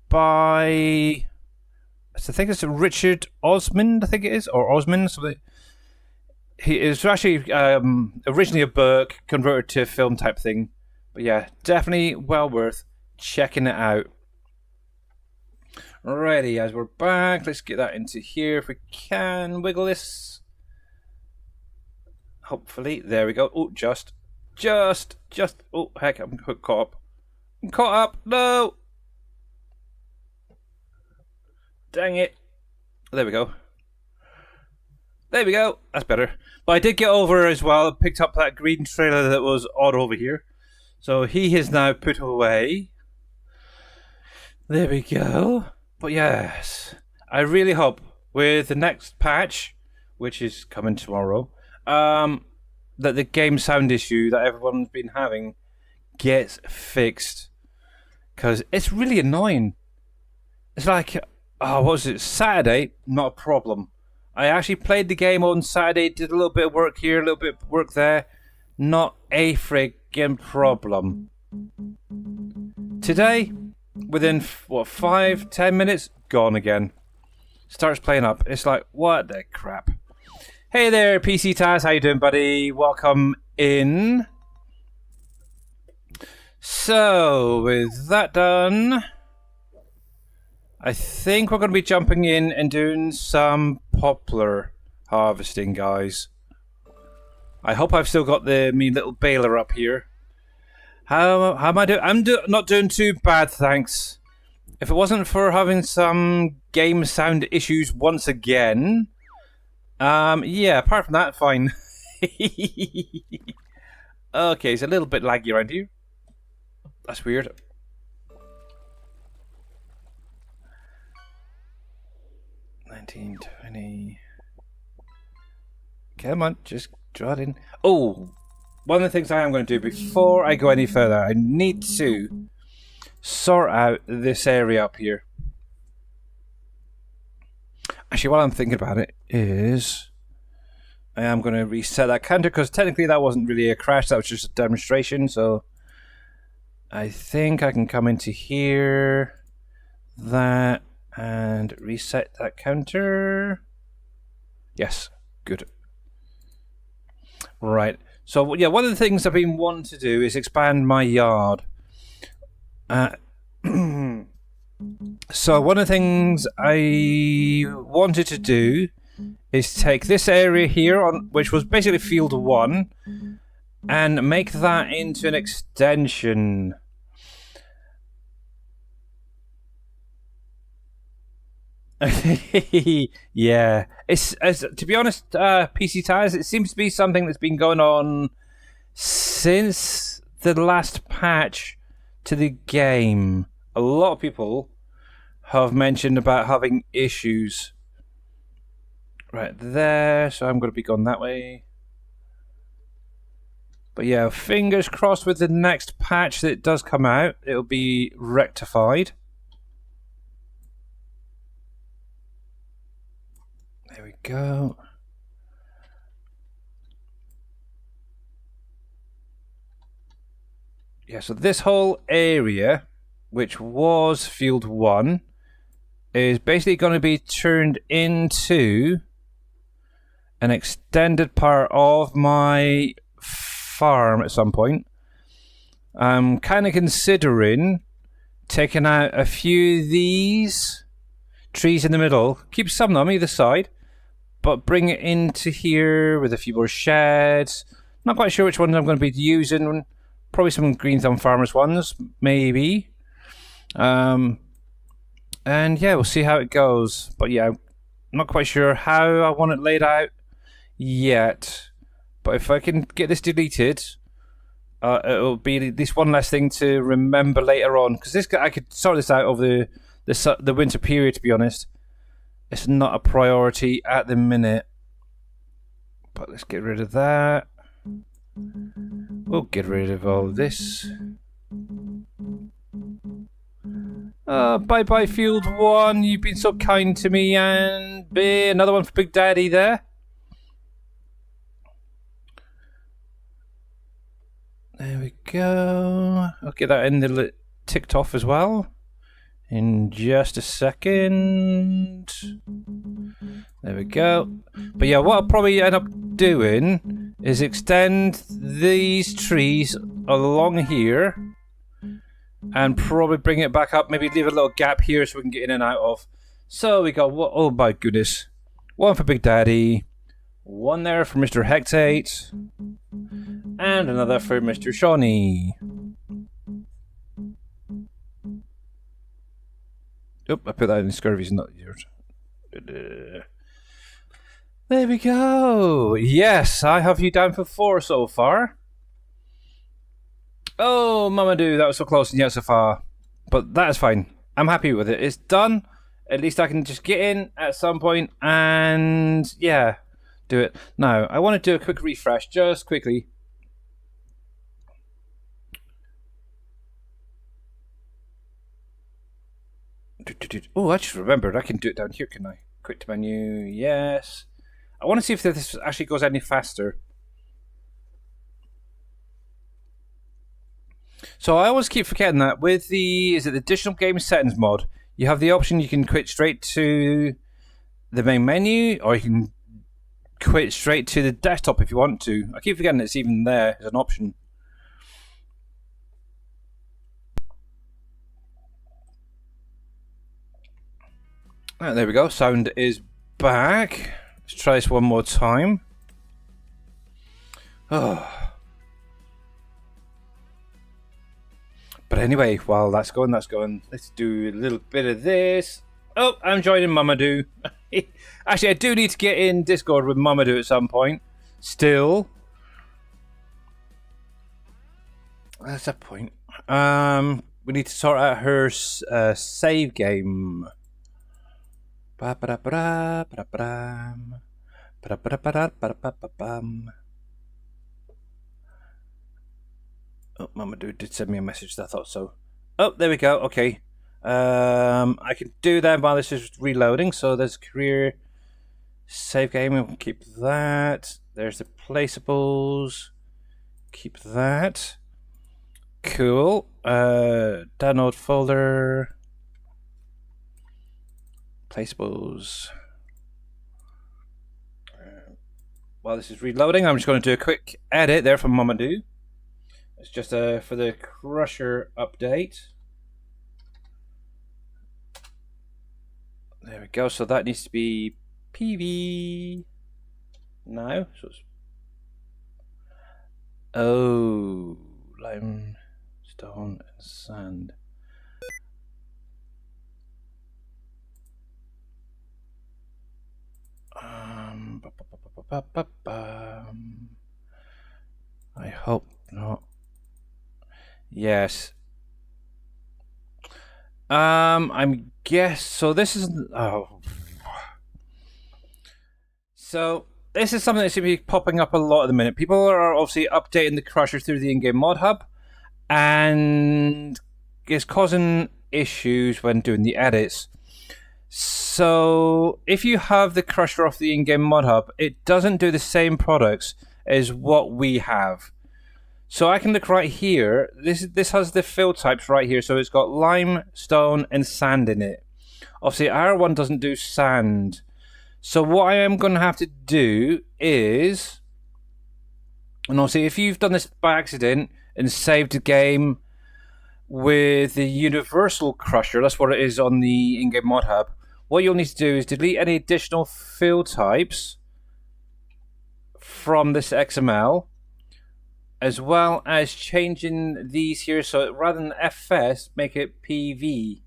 by, I think it's Richard Osmond. I think it is, or Osmond. Something. He is actually originally a book converted to a film type thing. But yeah, definitely well worth checking it out. Alrighty, as we're back, let's get that into here if we can. Wiggle this. Hopefully, there we go. Oh, just. Oh, heck, I'm caught up. No! Dang it. There we go. There we go. That's better. But I did get over as well. Picked up that green trailer that was odd over here. So he is now put away. There we go. But yes, I really hope with the next patch, which is coming tomorrow, that the game sound issue that everyone's been having gets fixed. Because it's really annoying. It's like, what was it? Saturday, not a problem. I actually played the game on Saturday, did a little bit of work here, a little bit of work there. Not a friggin' problem. Today, within, 5-10 minutes, gone again. Starts playing up. It's like, what the crap? Hey there, PC Taz. How you doing, buddy? Welcome in. So, with that done, I think we're going to be jumping in and doing some poplar harvesting, guys. I hope I've still got me little baler up here. How am I doing? I'm not doing too bad, thanks. If it wasn't for having some game sound issues once again, yeah, apart from that, fine. Okay, it's a little bit laggy around here. That's weird. $19.20. Come on, just draw it in. Oh, one of the things I am going to do before I go any further, I need to sort out this area up here. Actually, while I'm thinking about it is I am going to reset that counter because technically that wasn't really a crash, that was just a demonstration. So I think I can come into here, that, and reset that counter. Yes, good. Right. So yeah, one of the things I've been wanting to do is expand my yard. So one of the things I wanted to do is take this area here, which was basically field 1, and make that into an extension. Yeah, to be honest, PC Tires, it seems to be something that's been going on since the last patch to the game. A lot of people have mentioned about having issues right there, so I'm going to be going that way. But yeah, fingers crossed with the next patch that does come out, it'll be rectified. There we go. Yeah, so this whole area, which was field 1, is basically going to be turned into an extended part of my farm at some point. I'm kind of considering taking out a few of these trees in the middle, keep some on either side, but bring it into here with a few more sheds. Not quite sure which ones I'm going to be using. Probably some Green Thumb Farmers ones, maybe. And yeah, we'll see how it goes. But yeah, I'm not quite sure how I want it laid out yet. But if I can get this deleted, it'll be at least one less thing to remember later on. Because I could sort this out over the winter period, to be honest. It's not a priority at the minute. But let's get rid of that. We'll get rid of all this. Bye-bye, Field 1. You've been so kind to me. And another one for Big Daddy there. There we go. I'll get that in the ticked off as well. In just a second. There we go. But yeah, what I'll probably end up doing is extend these trees along here and probably bring it back up. Maybe leave a little gap here so we can get in and out of. So we got, oh my goodness. One for Big Daddy. One there for Mr. Hectate. And another for Mr. Shawnee. Oop, I put that in Scurvy's, not yours. There we go. Yes, I have you down for 4 so far. Oh, Mamadou, that was so close and yet so far. But that is fine. I'm happy with it. It's done. At least I can just get in at some point and, yeah, do it. Now, I want to do a quick refresh, just quickly. Oh, I just remembered. I can do it down here, can I? Quick to menu, yes. I want to see if this actually goes any faster. So I always keep forgetting that with the additional game settings mod, you have the option you can quit straight to the main menu, or you can quit straight to the desktop if you want to. I keep forgetting it's even there as an option. Oh, there we go. Sound is back. Let's try this one more time. Oh. But anyway, while that's going, let's do a little bit of this. Oh, I'm joining Mamadou. Actually, I do need to get in Discord with Mamadou at some point. Still. That's a point. We need to sort out her save game. Oh, Mamadou did send me a message, I thought so. Oh, there we go, okay. I can do that while this is reloading. So there's career, save game, we'll keep that. There's the placeables, keep that. Cool. Download folder, placeables. While this is reloading, I'm just going to do a quick edit there from Mamadou. It's just for the Crusher update. There we go. So that needs to be PV now. So it's limestone and sand. I hope not. Yes. I'm guess so. This is So this is something that seems to be popping up a lot at the minute. People are obviously updating the Crusher through the in-game mod hub, and it's causing issues when doing the edits. So if you have the Crusher off the in-game mod hub, it doesn't do the same products as what we have. So I can look right here. This has the fill types right here. So it's got limestone and sand in it. Obviously, our one doesn't do sand. So what I am going to have to do is, and obviously if you've done this by accident and saved the game with the universal Crusher, that's what it is on the in-game mod hub, what you'll need to do is delete any additional fill types from this XML, as well as changing these here. So rather than FS, make it PV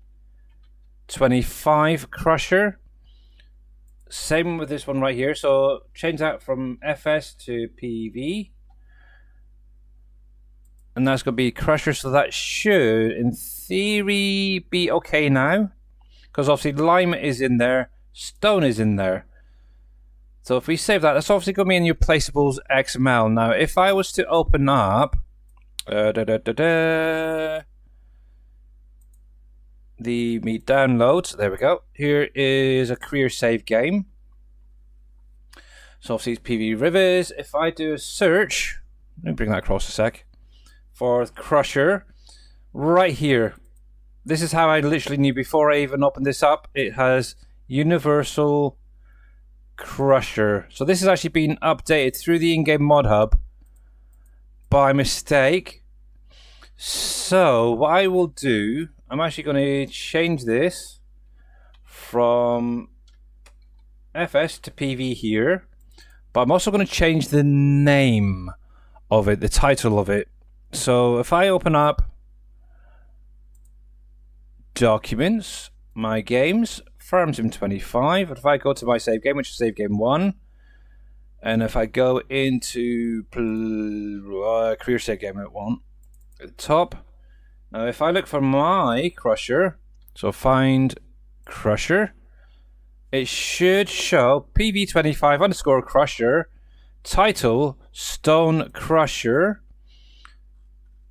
25 Crusher. Same with this one right here. So change that from FS to PV. And that's going to be Crusher. So that should, in theory, be okay now. Because obviously lime is in there, stone is in there. So if we save that, that's obviously going to be in your placeables XML. Now, if I was to open up the me downloads, there we go. Here is a career save game. So obviously it's PV Rivers. If I do a search, let me bring that across a sec, for Crusher, right here. This is how I literally knew before I even opened this up. It has Universal Crusher. So this has actually been updated through the in-game mod hub by mistake. So what I will do, I'm actually going to change this from FS to PV here, but I'm also going to change the name of it, the title of it. So if I open up Documents, My Games, Farm Sim 25, if I go to my save game, which is save game 1, And if I go into career save game, it won't. At the top. Now if I look for my crusher, so find crusher, it should show PV25 underscore crusher, title stone crusher.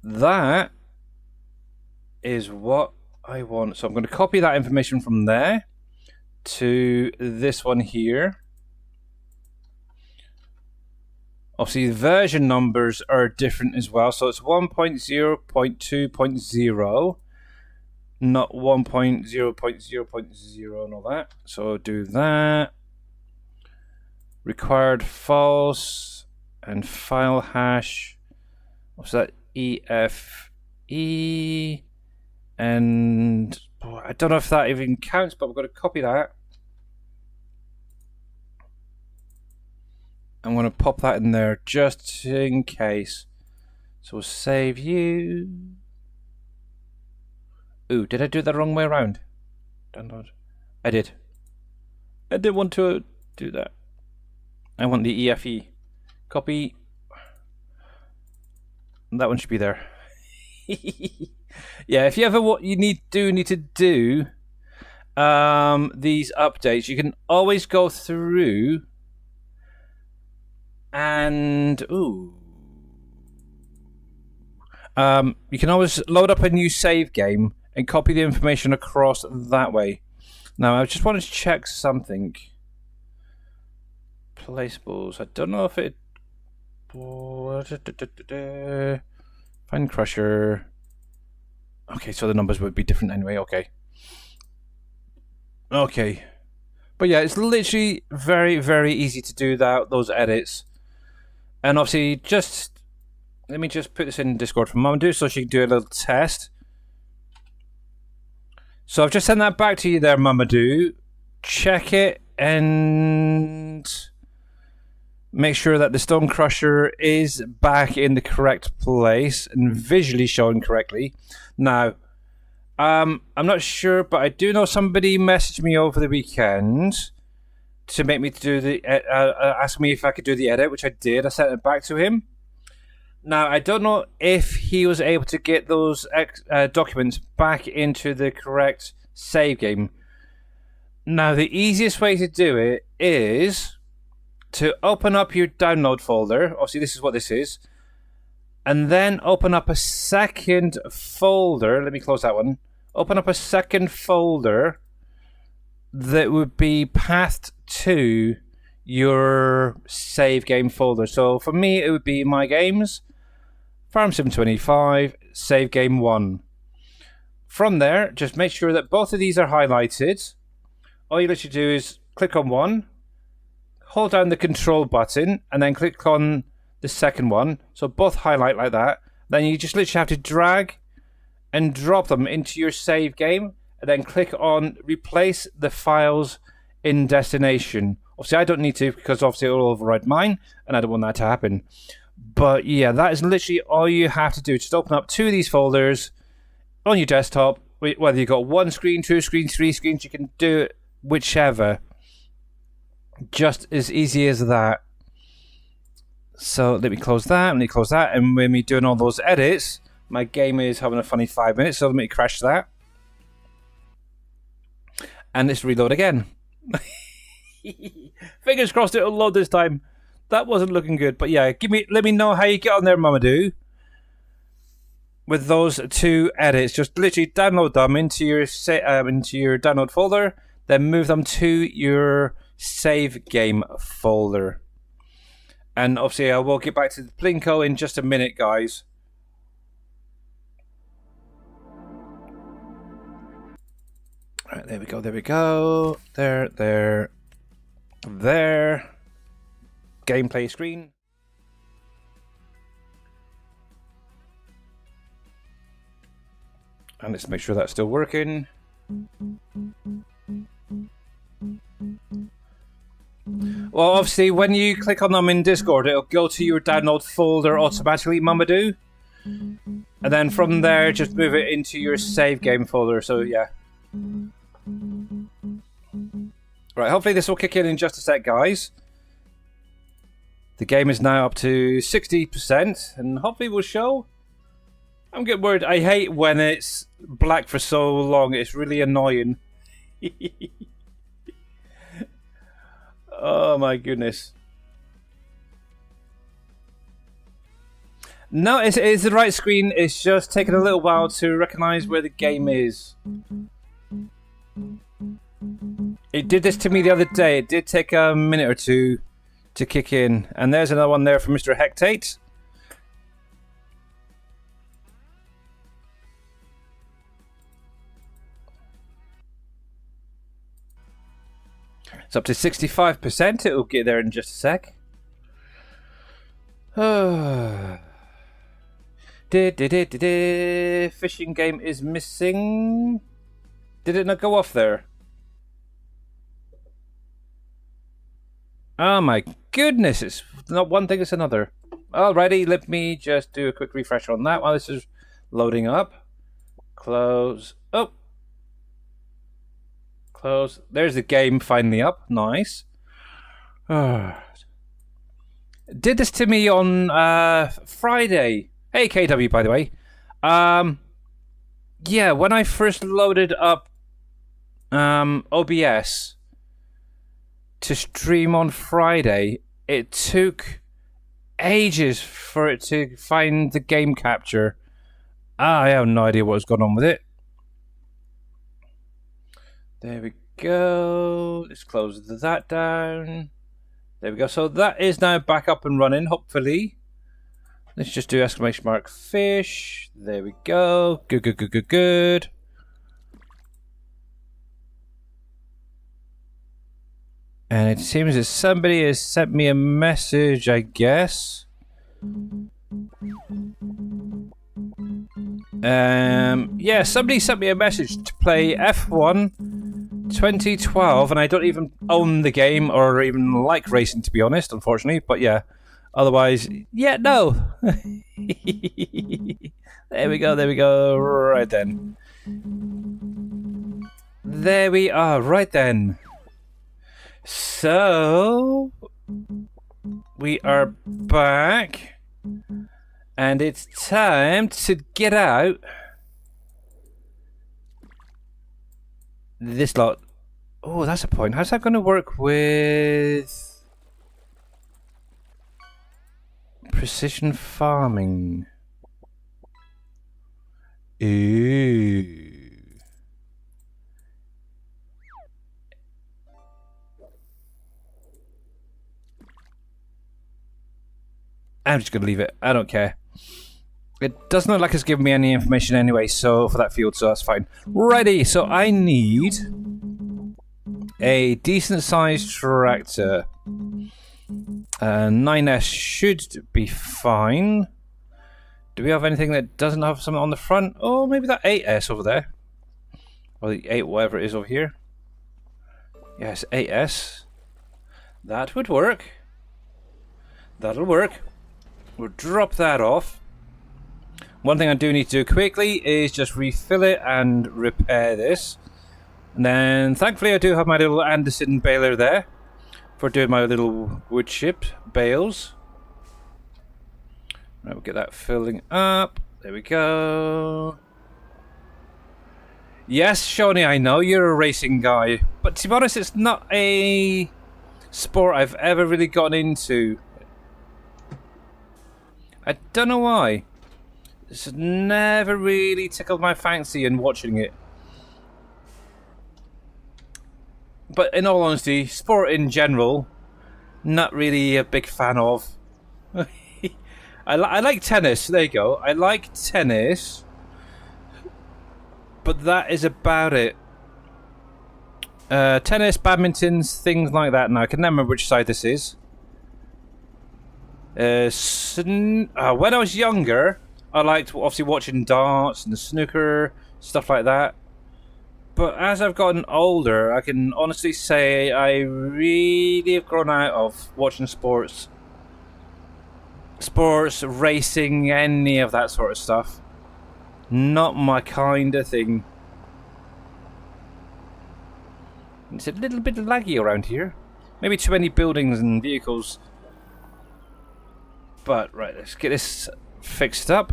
That is what I want. So I'm going to copy that information from there to this one here. Obviously, the version numbers are different as well. So it's 1.0.2.0, not 1.0.0.0 and all that. So I'll do that. Required false and file hash. What's that? EFE. And I don't know if that even counts, but we're going to copy that. I'm going to pop that in there just in case. So we'll save you. Ooh, did I do it the wrong way around? Download. I did. I didn't want to do that. I want the EFE. Copy. That one should be there. Yeah, if you ever need to do these updates, you can always go through and you can always load up a new save game and copy the information across that way. Now, I just wanted to check something. Placeables. I don't know if it. Find crusher. Okay, so the numbers would be different anyway. Okay. But yeah, it's literally very, very easy to do those edits. And obviously, let me just put this in Discord for Mamadou so she can do a little test. So I've just sent that back to you there, Mamadou. Check it and make sure that the stone crusher is back in the correct place and visually shown correctly. Now, I'm not sure, but I do know somebody messaged me over the weekend to make me do ask me if I could do the edit, which I did. I sent it back to him. Now, I don't know if he was able to get those documents back into the correct save game. Now, the easiest way to do it is to open up your download folder. Obviously, this is what this is. And then open up a second folder. Let me close that one. Open up a second folder that would be pathed to your save game folder. So for me, it would be My Games, Farm Sim 25, Save Game 1. From there, just make sure that both of these are highlighted. All you literally do is click on one, hold down the control button, and then click on the second one. So both highlight like that. Then you just literally have to drag and drop them into your save game, and then click on replace the files in destination. Obviously, I don't need to because obviously it will override mine, and I don't want that to happen. But yeah, that is literally all you have to do. Just open up two of these folders on your desktop. Whether you've got one screen, two screens, three screens, you can do it whichever. Just as easy as that. So let me close that, and when we're doing all those edits, my game is having a funny 5 minutes, so let me crash that. And let's reload again. Fingers crossed it'll load this time. That wasn't looking good, but yeah, let me know how you get on there, Mamadou. With those two edits, just literally download them into your download folder, then move them to your save game folder. And obviously, I will get back to the Plinko in just a minute, guys. All right, there we go. There. Gameplay screen. And let's make sure that's still working. Well, obviously, when you click on them in Discord, it'll go to your download folder automatically, Mamadou. And then from there, just move it into your save game folder. So, yeah. Right, hopefully this will kick in just a sec, guys. The game is now up to 60%, and hopefully will show. I'm getting worried. I hate when it's black for so long. It's really annoying. Oh my goodness. No, it's the right screen. It's just taken a little while to recognize where the game is. It did this to me the other day. It did take a minute or two to kick in. And there's another one there from Mr. Hectate. It's up to 65%. It'll get there in just a sec. Fishing game is missing. Did it not go off there? Oh my goodness, it's not one thing, it's another. Alrighty, let me just do a quick refresh on that while this is loading up. Close. Oh. Close. There's the game finally up. Nice. Did this to me on Friday. Hey, KW, by the way. Yeah, when I first loaded up OBS to stream on Friday, it took ages for it to find the game capture. I have no idea what was going on with it. There we go. Let's close that down. There we go. So that is now back up and running, hopefully. Let's just do exclamation mark fish. There we go. Good, good, good, good, good. And it seems that somebody has sent me a message, I guess. Yeah, somebody sent me a message to play F1 2012, and I don't even own the game or even like racing, to be honest, unfortunately. But yeah, otherwise, yeah, no. There we go, there we go. Right then. There we are, right then. So, we are back, and it's time to get out this lot. Oh, that's a point. How's that going to work with precision farming? Ooh. I'm just going to leave it. I don't care. It doesn't look like it's giving me any information anyway, so for that field, so that's fine. Righty, so I need a decent sized tractor. 9S should be fine. Do we have anything that doesn't have something on the front? Oh, maybe that 8S over there. Or the 8 whatever it is over here. Yes, 8S. That would work. That'll work. We'll drop that off. One thing I do need to do quickly is just refill it and repair this. And then, thankfully, I do have my little Anderson baler there for doing my little wood chip bales. Right, we'll get that filling up. There we go. Yes, Shawnee, I know you're a racing guy, but to be honest, it's not a sport I've ever really gotten into. I don't know why. It's never really tickled my fancy in watching it. But in all honesty, sport in general, not really a big fan of. I like tennis, there you go. I like tennis, but that is about it. Tennis, badminton, things like that. Now, I can never remember which side this is. When I was younger, I liked obviously watching darts and snooker, stuff like that. But as I've gotten older, I can honestly say I really have grown out of watching sports. Sports, racing, any of that sort of stuff. Not my kind of thing. It's a little bit laggy around here. Maybe too many buildings and vehicles. But right, let's get this fixed up.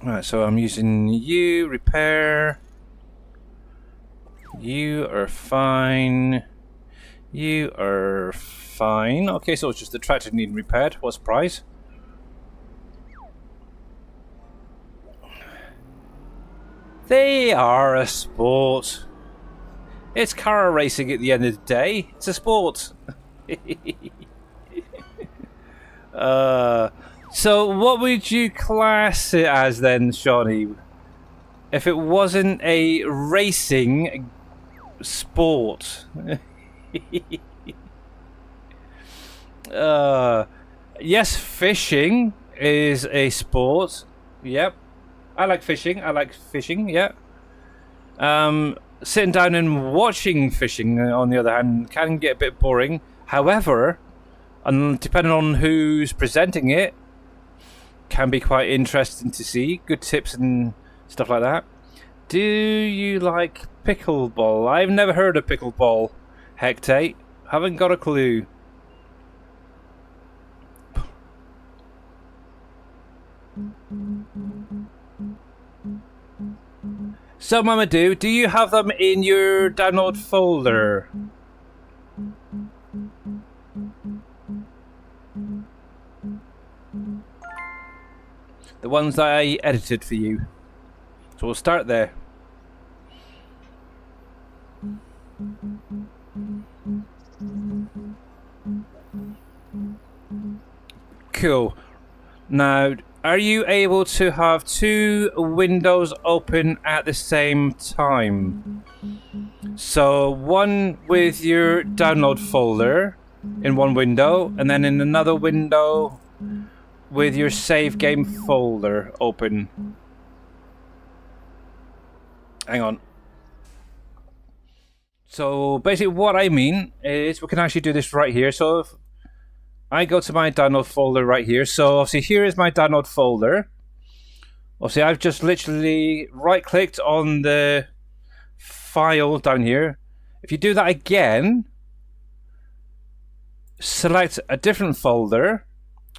Alright, so I'm using you, repair. You are fine. You are fine. Okay, so it's just the tractor needing repaired. What's the price? They are a sport. It's car racing at the end of the day. It's a sport. So what would you class it as then, Shawnee? If it wasn't a racing sport? Yes, fishing is a sport. Yep. I like fishing. Yeah. Sitting down and watching fishing, on the other hand, can get a bit boring. However, and depending on who's presenting it, can be quite interesting to see. Good tips and stuff like that. Do you like pickleball? I've never heard of pickleball, Hectate. Haven't got a clue. So, Mamadou, do you have them in your download folder? The ones that I edited for you. So we'll start there. Cool. Now, are you able to have two windows open at the same time? So one with your download folder in one window, and then in another window with your save game folder open. Hang on. So basically what I mean is we can actually do this right here. So if I go to my download folder right here. So obviously here is my download folder. Obviously I've just literally right clicked on the file down here. If you do that again, select a different folder.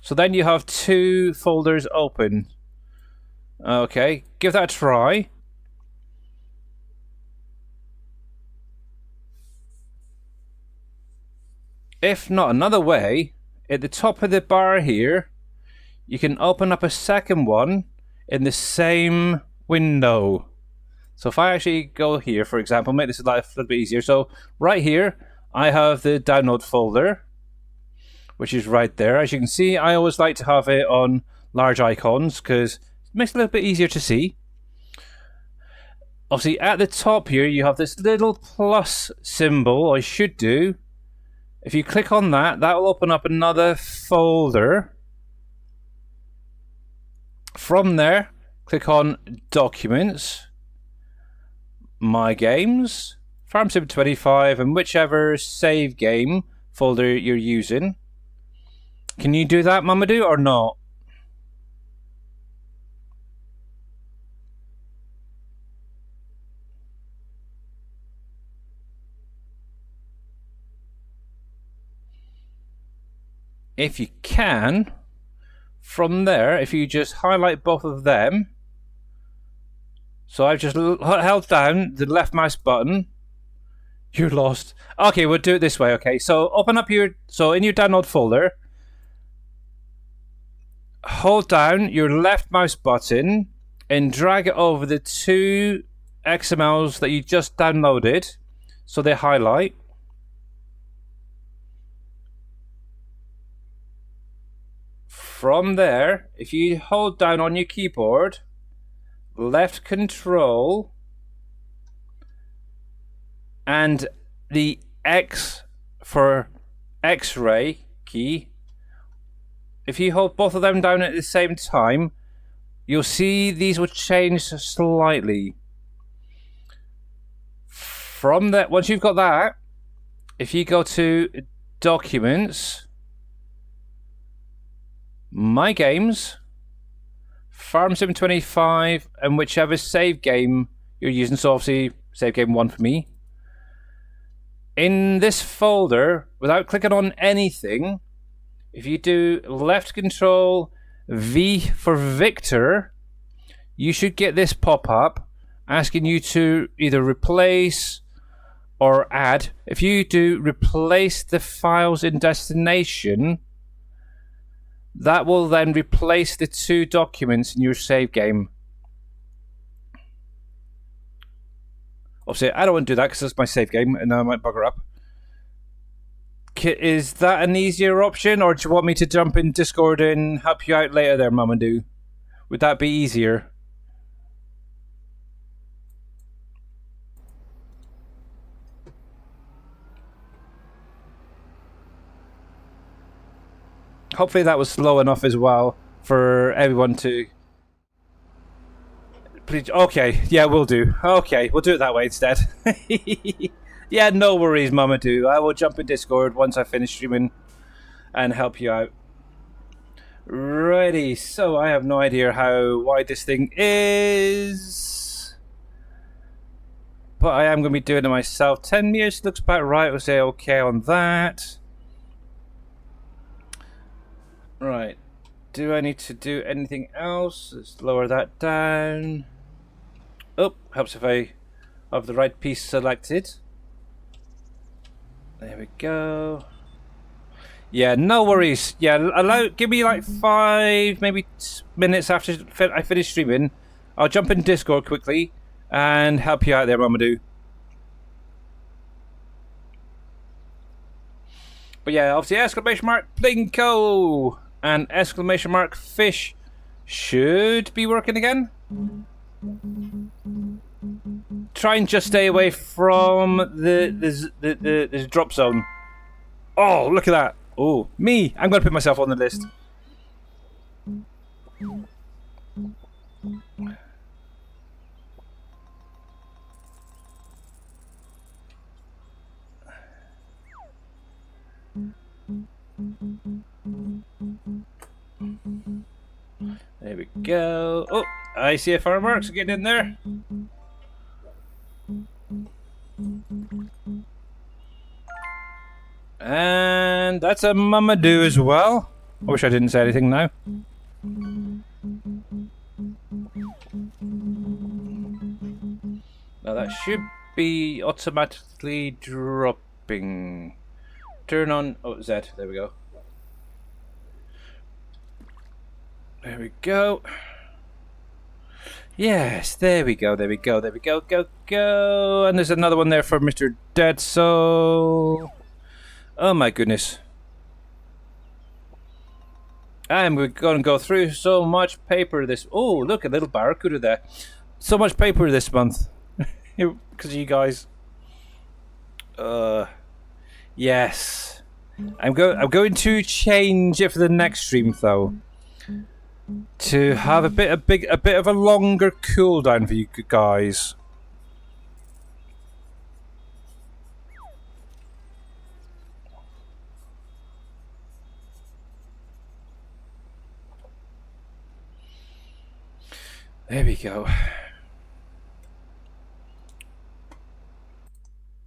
So then you have two folders open. Okay, give that a try. If not another way, at the top of the bar here, you can open up a second one in the same window. So if I actually go here, for example, make this life a little bit easier. So right here, I have the download folder, which is right there. As you can see, I always like to have it on large icons because it makes it a little bit easier to see. Obviously, at the top here, you have this little plus symbol, or it should do. If you click on that, that will open up another folder. From there, click on Documents, My Games, Farm Sim 25, and whichever save game folder you're using. Can you do that, Mamadou, or not? If you can, from there, if you just highlight both of them. So I've just held down the left mouse button. You're lost. Okay, we'll do it this way, okay. So open up your, so in your download folder, hold down your left mouse button and drag it over the two XMLs that you just downloaded so they highlight. From there, if you hold down on your keyboard, left control and the X for X-ray key, if you hold both of them down at the same time, you'll see these will change slightly. From that, once you've got that, if you go to Documents, My Games, Farm Sim 25, and whichever save game you're using, so obviously save game 1 for me. In this folder, without clicking on anything, if you do left control V for Victor, you should get this pop up asking you to either replace or add. If you do replace the files in destination, that will then replace the 2 documents in your save game. Obviously, I don't want to do that because it's my save game and I might bugger up. Is that an easier option, or do you want me to jump in Discord and help you out later there, Mamadou? Would that be easier? Hopefully that was slow enough as well for everyone to... Please, okay, yeah, we'll do. Okay, we'll do it that way instead. Yeah, no worries, Mamadou. I will jump in Discord once I finish streaming and help you out. Righty, so I have no idea how wide this thing is, but I am going to be doing it myself. 10 meters looks about right. We'll say okay on that. Right. Do I need to do anything else? Let's lower that down. Oh, helps if I have the right piece selected. There we go. Yeah, no worries. Yeah, give me like 5, maybe minutes after I finish streaming. I'll jump in Discord quickly and help you out there, Mamadou. But yeah, obviously exclamation mark Plinko and exclamation mark fish should be working again. Try and just stay away from the drop zone. Oh, look at that. Oh, me. I'm going to put myself on the list. There we go. Oh, I see a fireworks getting in there. And that's a Mamadou as well. I wish I didn't say anything now. Now that should be automatically dropping. Turn on... Oh, Z. There we go. There we go. Yes, there we go, there we go, there we go, go. And there's another one there for Mr. Dead Soul. Oh my goodness. And we're going to go through so much paper this... Oh, look, a little barracuda there. So much paper this month. Because of you guys. Yes. I'm going to change it for the next stream, though. To have a bit of a longer cooldown for you guys. There we go.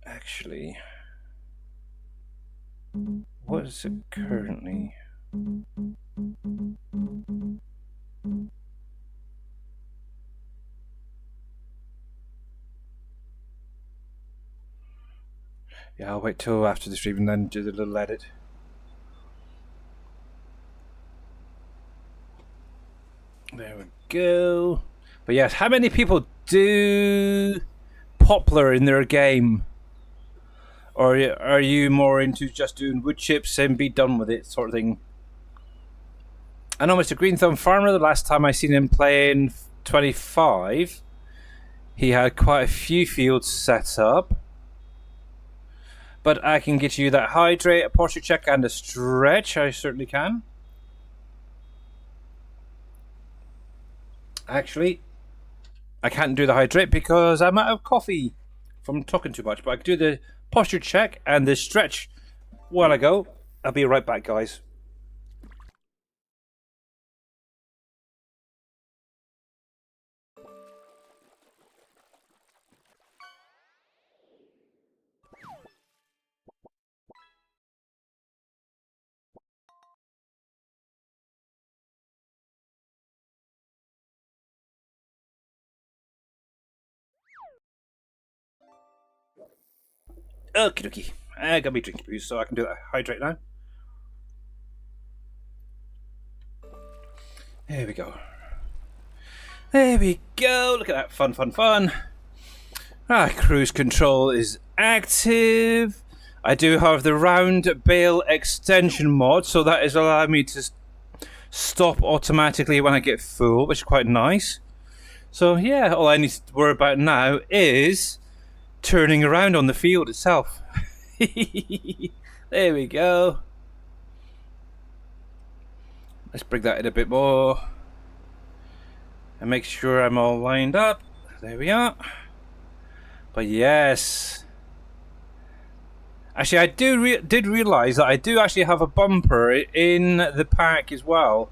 Actually, what is it currently? Yeah, I'll wait till after the stream and then do the little edit. There we go. But yes, how many people do Poplar in their game? Or are you more into just doing wood chips and be done with it sort of thing? I know Mr. Green Thumb Farmer, the last time I seen him playing 25, he had quite a few fields set up. But I can get you that hydrate, a posture check, and a stretch. I certainly can. Actually, I can't do the hydrate because I'm out of coffee from talking too much. But I can do the posture check and the stretch while I go. I'll be right back, guys. Okie dokie. I got me drinking booze, so I can do that. Hydrate now. There we go. There we go. Look at that. Fun, fun, fun. Cruise control is active. I do have the round bale extension mod, so that is allowing me to stop automatically when I get full, which is quite nice. So yeah, all I need to worry about now is turning around on the field itself. There we go. Let's bring that in a bit more and make sure I'm all lined up. There we are. But yes, actually I did realise that I do actually have a bumper in the pack as well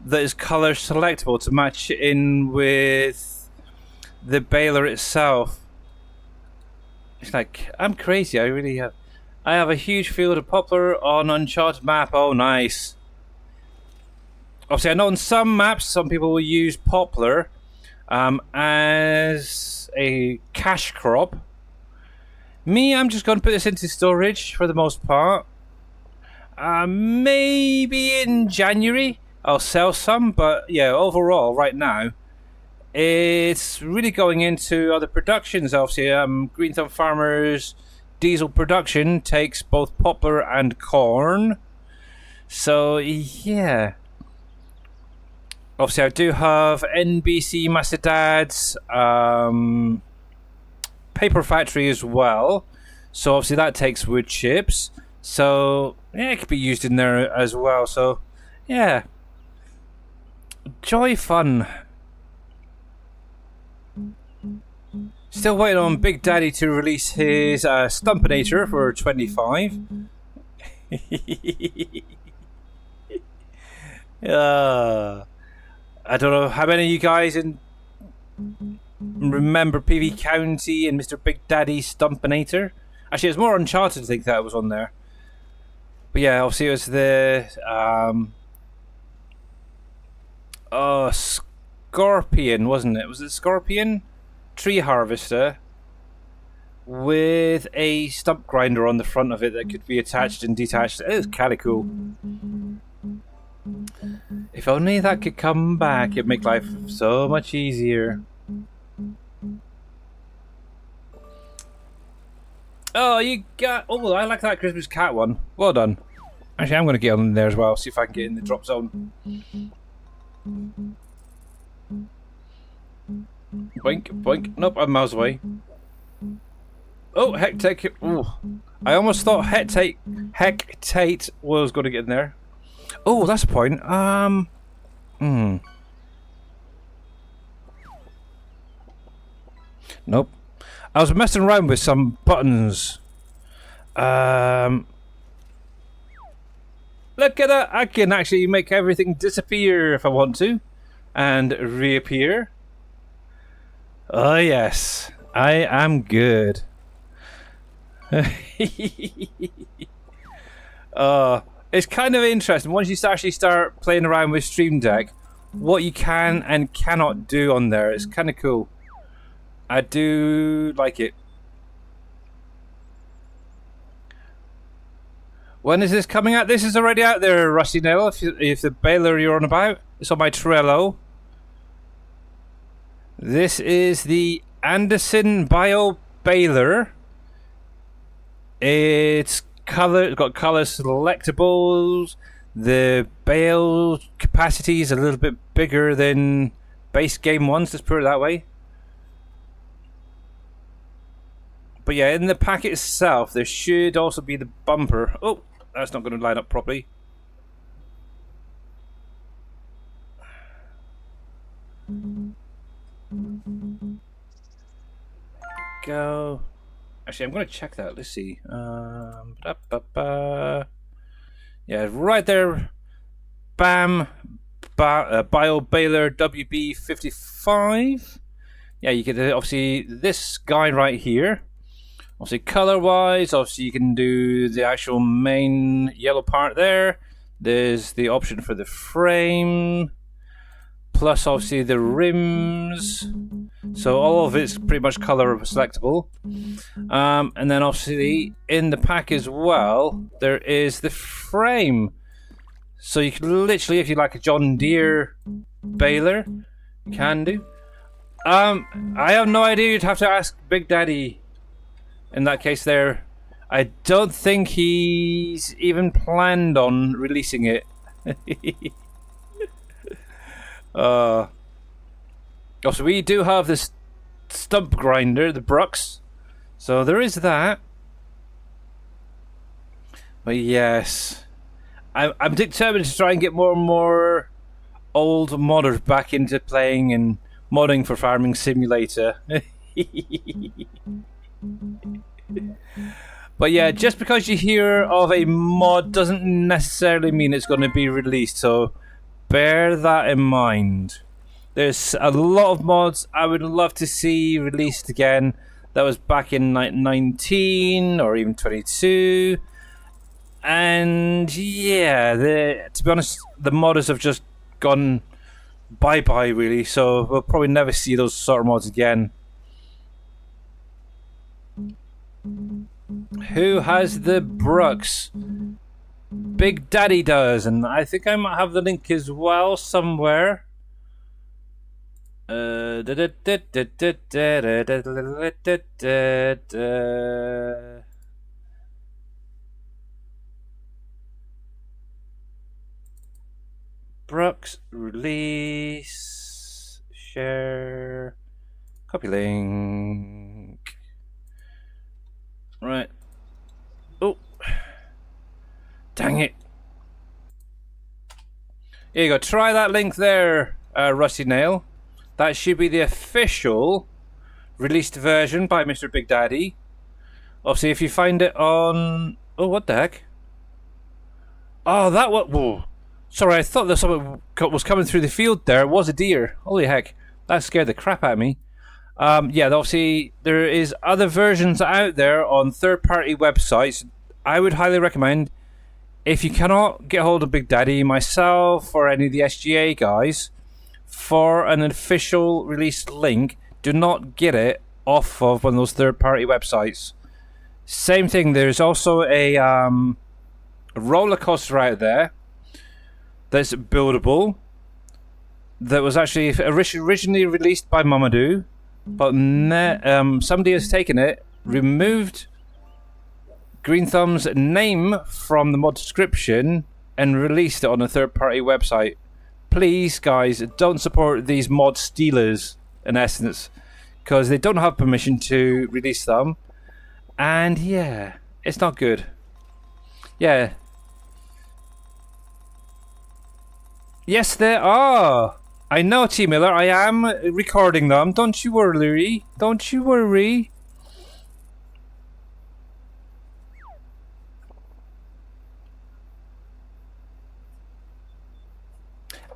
that is colour selectable to match in with the baler itself. It's like, I'm crazy. I have a huge field of poplar on Uncharted map. Oh, nice. Obviously, I know on some maps, some people will use poplar as a cash crop. Me, I'm just going to put this into storage for the most part. Maybe in January I'll sell some, but yeah, overall, right now, it's really going into other productions. Obviously, Green Thumb Farmers diesel production takes both poplar and corn. So yeah. Obviously, I do have NBC Macedad's paper factory as well. So obviously that takes wood chips. So yeah, it could be used in there as well. So yeah, joy fun. Still waiting on Big Daddy to release his Stumpinator for 25. I don't know how many of you guys remember PV County and Mr. Big Daddy's Stumpinator. Actually, it's more Uncharted to think that was on there. But yeah, obviously it was the Scorpion, wasn't it? Was it Scorpion? Tree harvester with a stump grinder on the front of it that could be attached and detached. It was kind of cool. If only that could come back, it'd make life so much easier. Oh, you got... Oh, I like that Christmas cat one. Well done. Actually, I'm going to get on there as well, see if I can get in the drop zone. Boink, boink. Nope, I'm miles away. Oh, Hectate. Oh, I almost thought Hectate was going to get in there. Oh, that's a point. Nope. I was messing around with some buttons. Look at that. I can actually make everything disappear if I want to. And reappear. Oh, yes. I am good. It's kind of interesting. Once you actually start playing around with Stream Deck, what you can and cannot do on there. It's kind of cool. I do like it. When is this coming out? This is already out there, Rusty Nail. If the baler you're on about, it's on my Trello. This is the Anderson Bio Baler. It's got color selectables. The bale capacity is a little bit bigger than base game ones, let's put it that way. But yeah, in the pack itself, there should also be the bumper. Oh, that's not going to line up properly. Go. Actually, I'm going to check that. Let's see. Yeah, right there. Bam. Bio Baler WB55. Yeah, you get obviously this guy right here. Obviously, color-wise, obviously you can do the actual main yellow part there. There's the option for the frame. plus obviously the rims. So all of it's pretty much color selectable. And then obviously in the pack as well, there is the frame. So you can literally, if you like a John Deere baler, you can do. I have no idea. You'd have to ask Big Daddy. In that case, there, I don't think he's even planned on releasing it. Also, we do have this stump grinder, the Brooks. So there is that. But yes, I'm determined to try and get more and more old modders back into playing and modding for Farming Simulator. But yeah, just because you hear of a mod doesn't necessarily mean it's going to be released, so bear that in mind. There's a lot of mods I would love to see released again that was back in 19 or even 22. And yeah, to be honest, the modders have just gone bye-bye really, so we'll probably never see those sort of mods again. Who has the Brooks? Big Daddy does, and I think I might have the link as well somewhere. Brooks release, share, copy link. Right. Oh. Dang it. Here you go. Try that link there, Rusty Nail. That should be the official released version by Mr. Big Daddy. Obviously, if you find it on... Oh, what the heck? Oh, that what? Whoa. Sorry, I thought there something was coming through the field there. It was a deer. Holy heck. That scared the crap out of me. Yeah, obviously there is other versions out there on third-party websites. I would highly recommend, if you cannot get hold of Big Daddy, myself, or any of the SGA guys, for an official release link, do not get it off of one of those third-party websites. Same thing, there's also a roller coaster out there that's buildable, that was actually originally released by Mamadou. But somebody has taken it, removed Green Thumb's name from the mod description, and released it on a third-party website. Please, guys, don't support these mod stealers, in essence, because they don't have permission to release them. And yeah, it's not good. Yeah. Yes, there are. I know, T. Miller, I am recording them. Don't you worry. Don't you worry.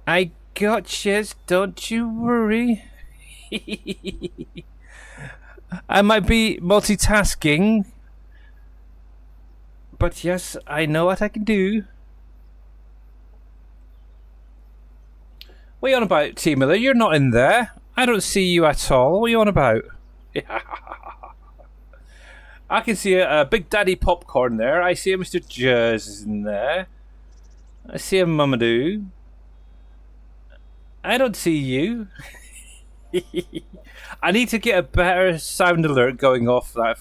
I got you. Don't you worry. I might be multitasking, but yes, I know what I can do. What are you on about, T. Miller? You're not in there. I don't see you at all. What are you on about? I can see a Big Daddy Popcorn there. I see a Mr. Jers in there. I see a Mamadou. I don't see you. I need to get a better sound alert going off that.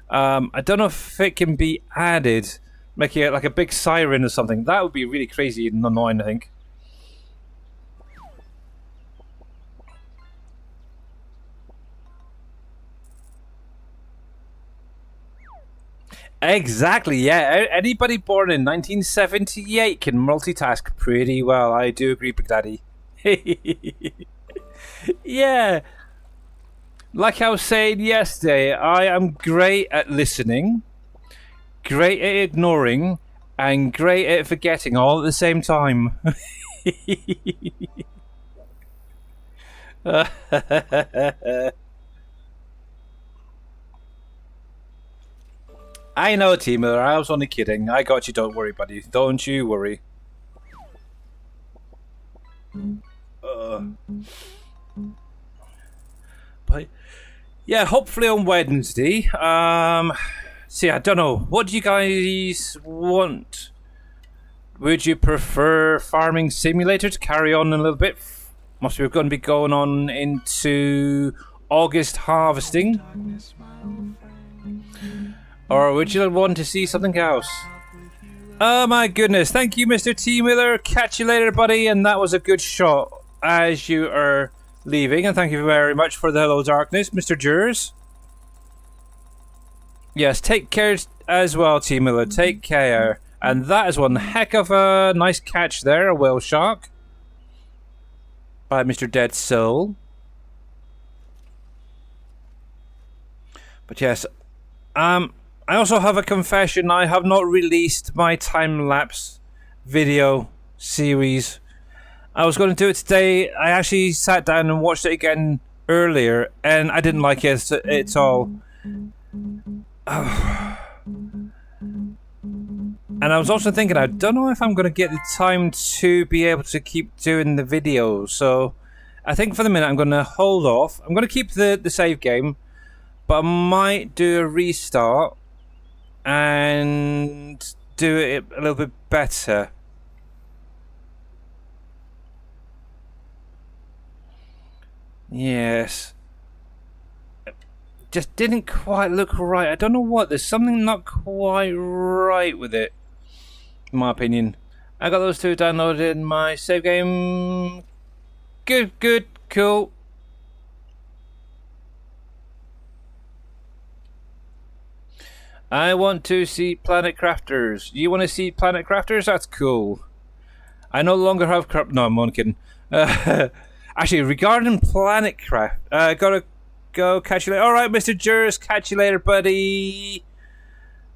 I don't know if it can be added. Making it like a big siren or something. That would be really crazy and annoying, I think. Exactly, yeah. Anybody born in 1978 can multitask pretty well. I do agree, Big Daddy. Yeah. Like I was saying yesterday, I am great at listening, great at ignoring, and great at forgetting all at the same time. I know, T. Miller, I was only kidding. I got you, don't worry, buddy. Don't you worry. But yeah, hopefully on Wednesday. See, I don't know. What do you guys want? Would you prefer Farming Simulator to carry on a little bit? Must we're going to be going on into August harvesting, or would you want to see something else? Oh my goodness! Thank you, Mr. T. Miller. Catch you later, buddy. And that was a good shot as you are leaving. And thank you very much for the Hello Darkness, Mr. Jers. Yes, take care as well, T. Miller. Take care. And that is one heck of a nice catch there, a whale shark by Mr. Dead Soul. But yes, I also have a confession. I have not released my time-lapse video series. I was going to do it today. I actually sat down and watched it again earlier, and I didn't like it at all. And I was also thinking, I don't know if I'm going to get the time to be able to keep doing the videos. So I think for the minute I'm going to hold off. I'm going to keep the save game, but I might do a restart and do it a little bit better. Yes. Just didn't quite look right. I don't know what. There's something not quite right with it, in my opinion. I got those two downloaded in my save game. Good, cool. I want to see Planet Crafters. You want to see Planet Crafters? That's cool. I no longer have No, I'm only kidding. Actually, regarding Planet Craft, gotta go. Catch you later. Alright, Mr. Jers, catch you later, buddy.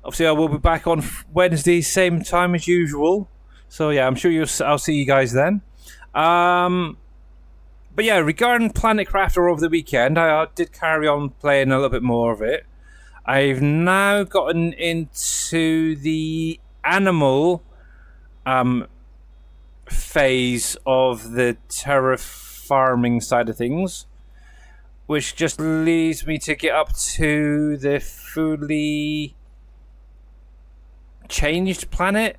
Obviously, I will be back on Wednesday, same time as usual. So yeah, I'm sure I'll see you guys then. But yeah, regarding Planet Crafter over the weekend, I did carry on playing a little bit more of it. I've now gotten into the animal phase of the terraforming side of things, which just leads me to get up to the fully changed planet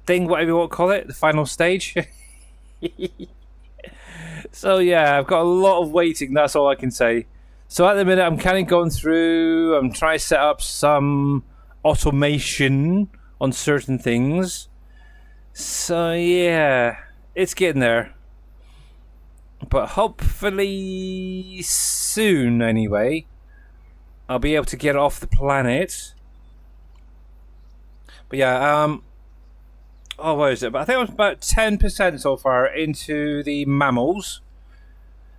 thing, whatever you want to call it, the final stage. So yeah, I've got a lot of waiting, that's all I can say. So at the minute I'm kind of going through, I'm trying to set up some automation on certain things. So yeah, it's getting there. But hopefully soon anyway, I'll be able to get off the planet. But yeah, oh, what is it? But I think I was about 10% so far into the mammals.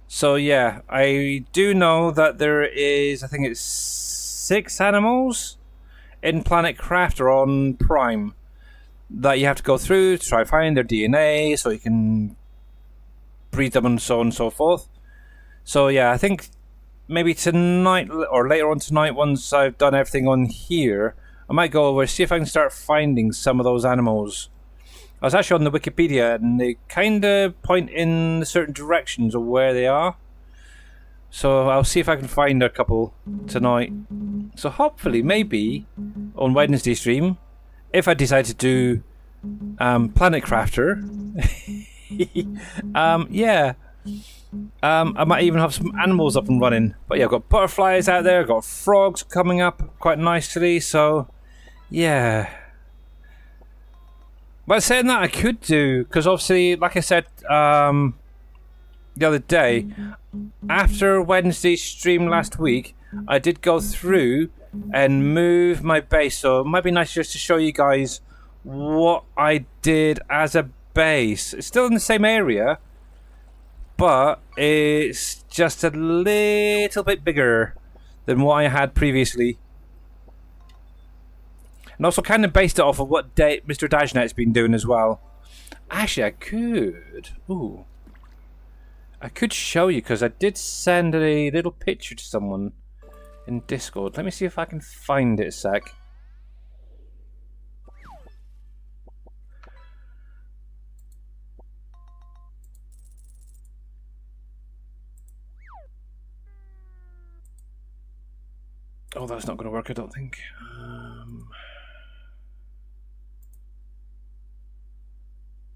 So yeah, I do know that there is, I think it's 6 animals in Planet Crafter on Prime that you have to go through to try and find their DNA so you can breed them and so on and so forth. So yeah, I think maybe tonight or later on tonight, once I've done everything on here, I might go over, see if I can start finding some of those animals. I was actually on the Wikipedia and they kind of point in certain directions of where they are. So I'll see if I can find a couple tonight. So hopefully, maybe, on Wednesday stream, if I decide to do Planet Crafter, yeah, I might even have some animals up and running. But yeah, I've got butterflies out there, I've got frogs coming up quite nicely, so yeah. But saying that, I could do, because obviously, like I said the other day, after Wednesday's stream last week, I did go through and move my base, so it might be nice just to show you guys what I did as a base. It's still in the same area, but it's just a little bit bigger than what I had previously. And also kind of based it off of what Mr. Dajnet's been doing as well. Actually, I could. Ooh. I could show you, because I did send a little picture to someone in Discord. Let me see if I can find it a sec. Oh, that's not going to work, I don't think.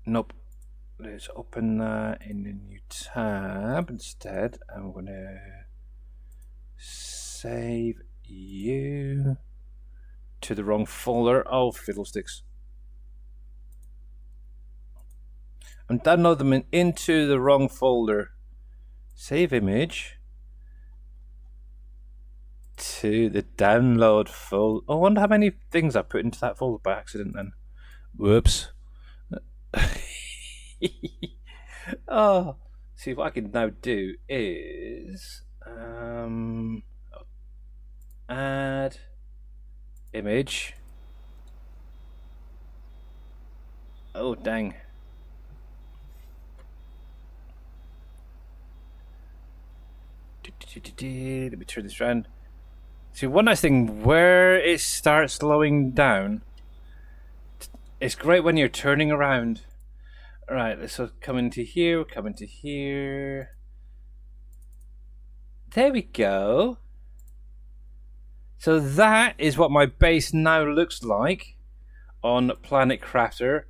Nope. Let's open that in a new tab instead. I'm going to save you to the wrong folder. Oh, fiddlesticks. I'm downloading them into the wrong folder. Save image to the download folder. Oh, I wonder how many things I put into that folder by accident then. Whoops. Oh, see, what I can now do is add image. Oh, dang. Let me turn this around. See, one nice thing, where it starts slowing down, it's great when you're turning around. Alright, let's come into here, come into here. There we go. So that is what my base now looks like on Planet Crafter.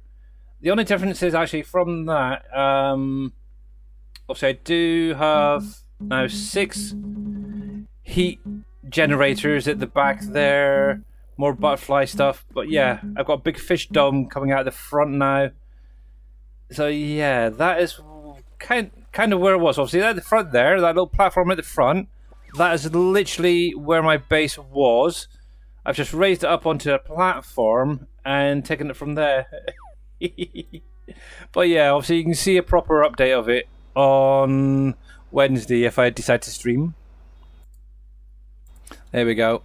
The only difference is actually from that, obviously I do have now 6 heat generators at the back there, more butterfly stuff, but yeah, I've got a big fish dome coming out the front now. So yeah, that is kind of where it was. Obviously, at the front there, that little platform at the front, that is literally where my base was. I've just raised it up onto a platform and taken it from there. But yeah, obviously you can see a proper update of it on Wednesday if I decide to stream. There we go.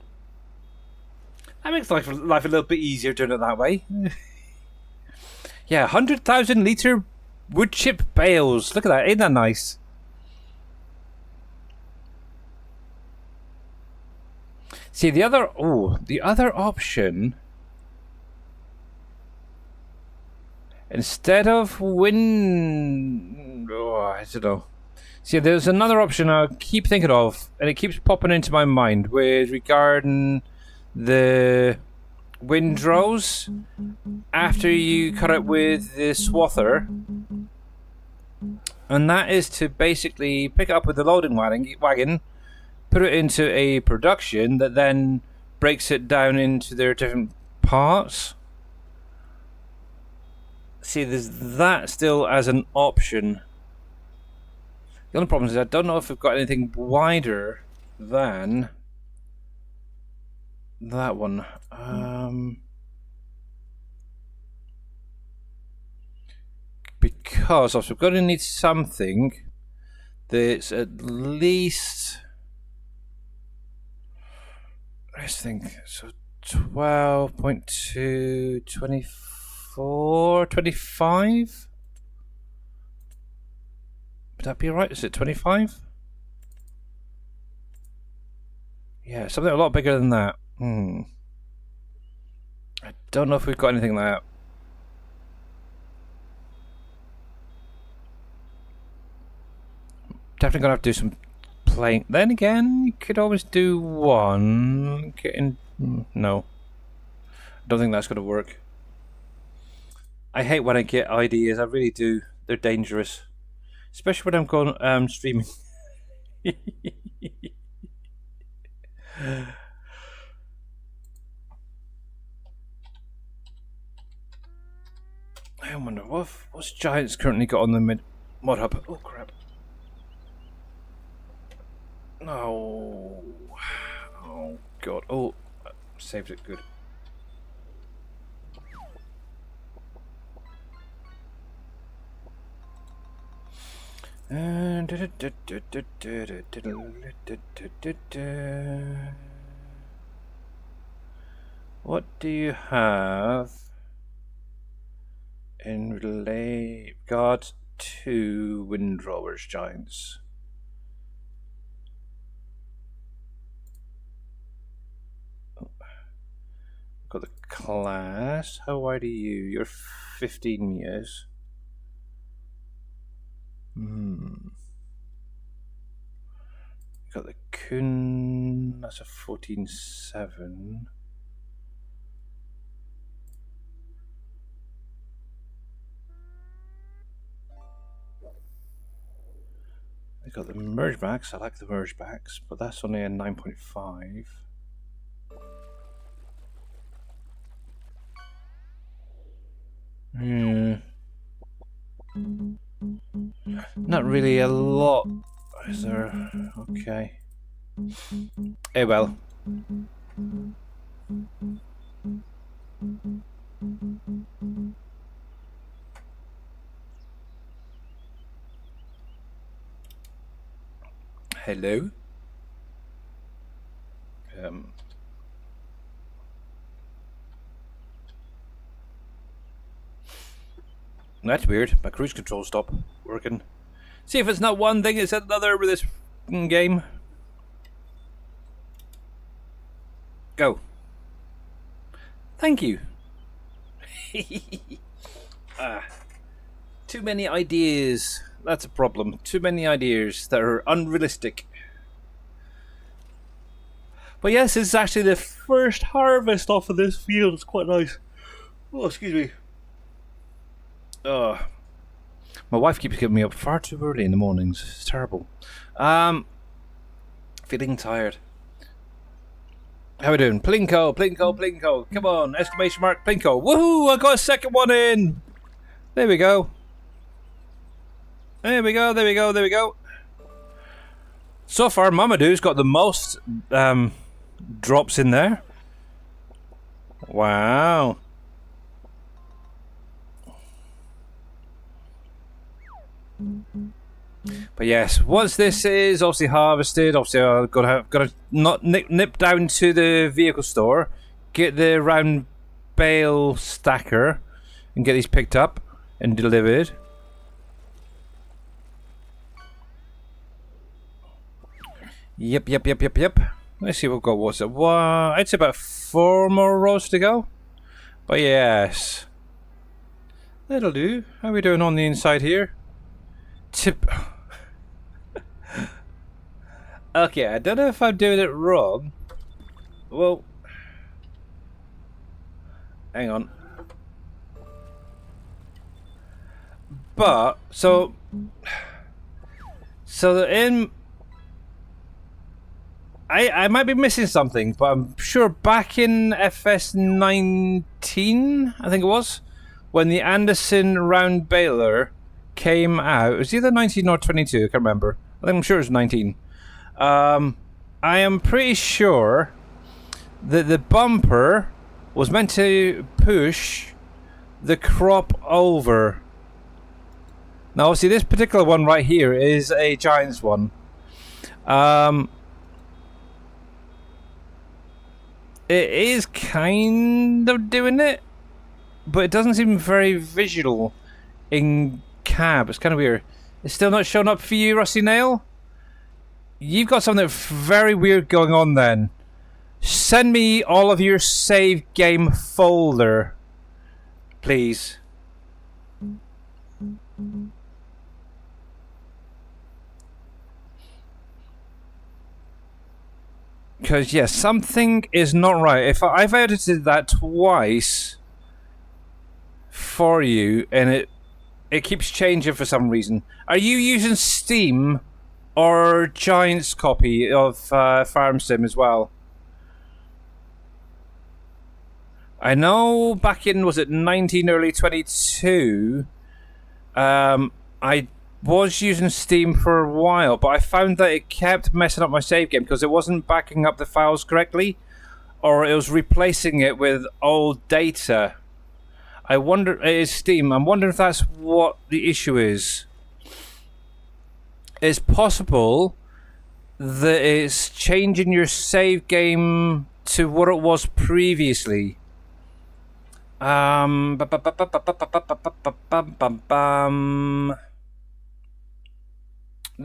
That makes life a little bit easier doing it that way. Yeah, 100,000 litre wood chip bales. Look at that, ain't that nice? See, the other option, instead of I don't know. See, there's another option I keep thinking of, and it keeps popping into my mind with regarding the windrows after you cut it with the swather, and that is to basically pick it up with the loading wagon, put it into a production that then breaks it down into their different parts. See, there's that still as an option. The only problem is I don't know if we've got anything wider than that one. Because we're going to need something that's at least, let's think, so 12.2, 24, 25? Would that be right? Is it 25? Yeah, something a lot bigger than that. I don't know if we've got anything like that. Definitely gonna have to do some playing. Then again, you could always do one. No. I don't think that's gonna work. I hate when I get ideas, I really do. They're dangerous. Especially when I'm going streaming. I wonder what's Giants currently got on the mod hub. Oh crap! No. Oh god. Oh, saved it. Good. What do you have in regard to Windrowers, Giants? Got the class. How wide are you? You're 15 meters. Got the Kun. That's a 14.7. I got the merge backs. I like the merge backs, but that's only a 9.5. Not really a lot, is there? Okay. Eh well. Hello. That's weird. My cruise control stopped working. See if it's not one thing, it's another with this game. Go. Thank you. Too many ideas. That's a problem. Too many ideas that are unrealistic. But yes, this is actually the first harvest off of this field. It's quite nice. Oh, excuse me. My wife keeps getting me up far too early in the mornings. It's terrible. Feeling tired. How we doing? Plinko, Plinko, Plinko. Come on, exclamation mark, Plinko. Woohoo! I got a second one in. There we go. There we go, there we go, there we go. So far, Mamadou's got the most drops in there. Wow. But yes, once this is obviously harvested, obviously I've got to not nip down to the vehicle store, get the round bale stacker, and get these picked up and delivered. Yep. Let's see what we've got. What's it? It's about 4 more rows to go. But yes, that'll do. How are we doing on the inside here? Okay, I don't know if I'm doing it wrong. Well, hang on. But so in I might be missing something, but I'm sure back in FS19, I think it was, when the Anderson round baler came out. It was either 19 or 22, I can't remember. I'm sure it was 19. I am pretty sure that the bumper was meant to push the crop over. Now, obviously, this particular one right here is a Giants one. It is kind of doing it, but it doesn't seem very visual in cab. It's kind of weird. It's still not showing up for you, Rusty Nail? You've got something very weird going on then. Send me all of your save game folder, please. Because, yes, something is not right. If I've edited that twice for you, and it keeps changing for some reason. Are you using Steam or Giant's copy of Farm Sim as well? I know back in, was it 19, early 22, I was using Steam for a while, but I found that it kept messing up my save game because it wasn't backing up the files correctly, or it was replacing it with old data. I wonder, it is Steam. I'm wondering if that's what the issue is. It's possible that it's changing your save game to what it was previously. Let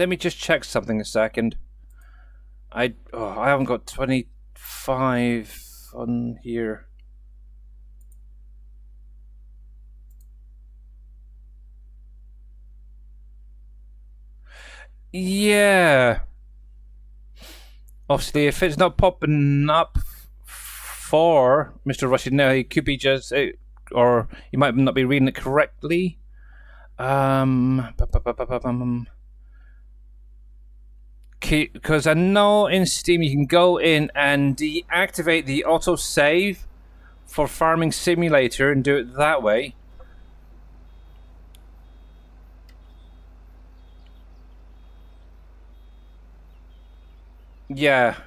me just check something a second. I haven't got 25 on here. Yeah. Obviously, if it's not popping up for Mr. Russian now, he could be just, or he might not be reading it correctly. Because I know in Steam you can go in and deactivate the autosave for Farming Simulator and do it that way. Yeah,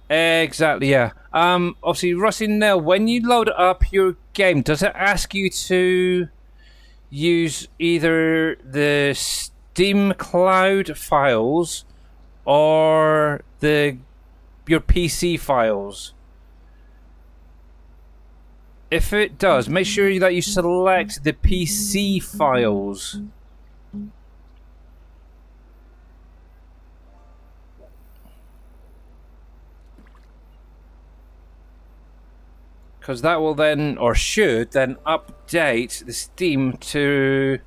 exactly. Yeah. Obviously, Rusty, now when you load up your game, does it ask you to use either the Steam Cloud files or your PC files? If it does, make sure that you select the PC files. Because that will then, or should then, update the Steam to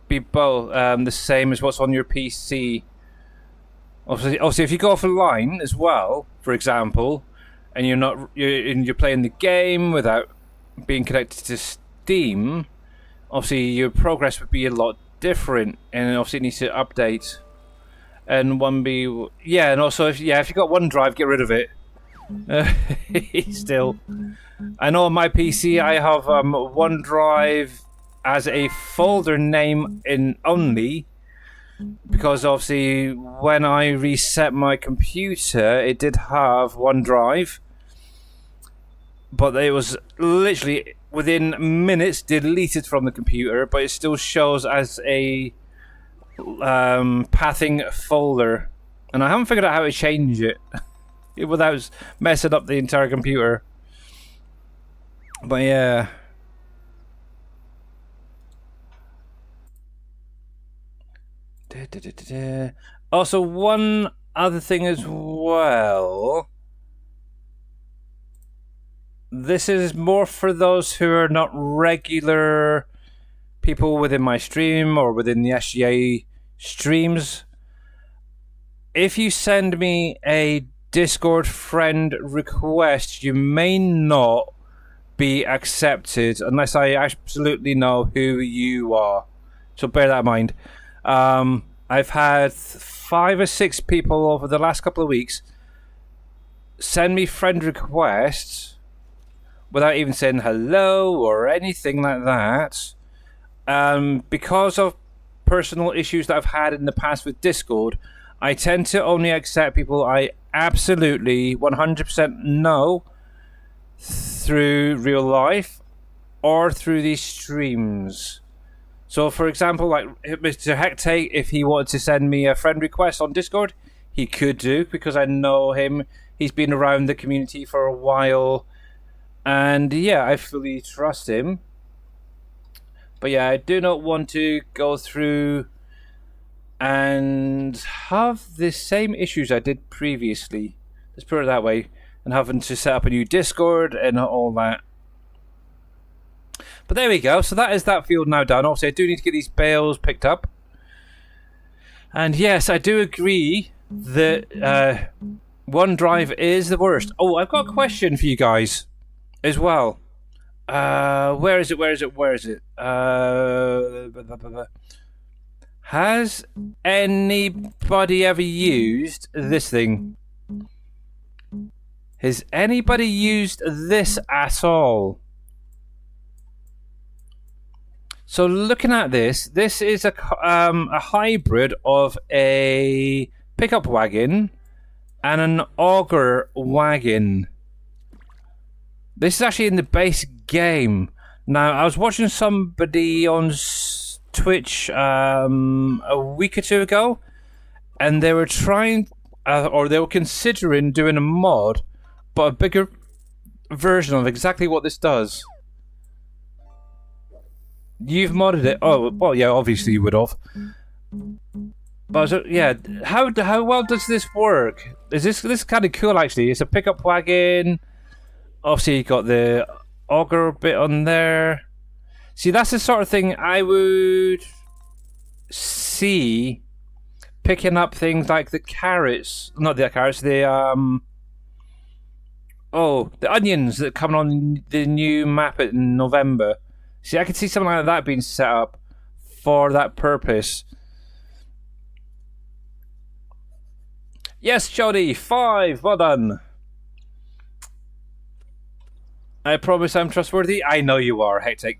be both the same as what's on your PC. Obviously, if you go offline as well, for example, and you're playing the game without being connected to Steam, obviously your progress would be a lot different, and obviously it needs to update. And and also if you got OneDrive, get rid of it. Still, I know on my PC I have OneDrive as a folder name in only, because obviously when I reset my computer it did have OneDrive, but it was literally within minutes deleted from the computer, but it still shows as a pathing folder, and I haven't figured out how to change it without messing up the entire computer. But yeah. Also, one other thing as well. This is more for those who are not regular people within my stream or within the SGA streams. If you send me a Discord friend request, you may not be accepted unless I absolutely know who you are. So bear that in mind. I've had 5 or 6 people over the last couple of weeks send me friend requests without even saying hello or anything like that. Because of personal issues that I've had in the past with Discord, I tend to only accept people I absolutely 100% know through real life or through these streams. So, for example, like Mr. Hectate, if he wanted to send me a friend request on Discord, he could do, because I know him. He's been around the community for a while, and yeah, I fully trust him. But yeah, I do not want to go through and have the same issues I did previously. Let's put it that way. And having to set up a new Discord and all that. But there we go. So that is that field now done. Obviously, I do need to get these bales picked up. And yes, I do agree that OneDrive is the worst. Oh, I've got a question for you guys as well. Where is it? Has anybody ever used this thing? Has anybody used this at all? So looking at this is a hybrid of a pickup wagon and an auger wagon. This is actually in the base game. Now, I was watching somebody on Twitch a week or two ago, and they were trying, or they were considering doing a mod, but a bigger version of exactly what this does. You've modded it. Oh, well, yeah, obviously you would have. But yeah, how well does this work? Is this kind of cool, actually? It's a pickup wagon. Obviously, you got the auger bit on there. See, that's the sort of thing I would see picking up things like the carrots, not the carrots, the onions that come on the new map in November. See, I could see something like that being set up for that purpose. Yes, Jody, 5. Well done. I promise I'm trustworthy. I know you are, Hectic.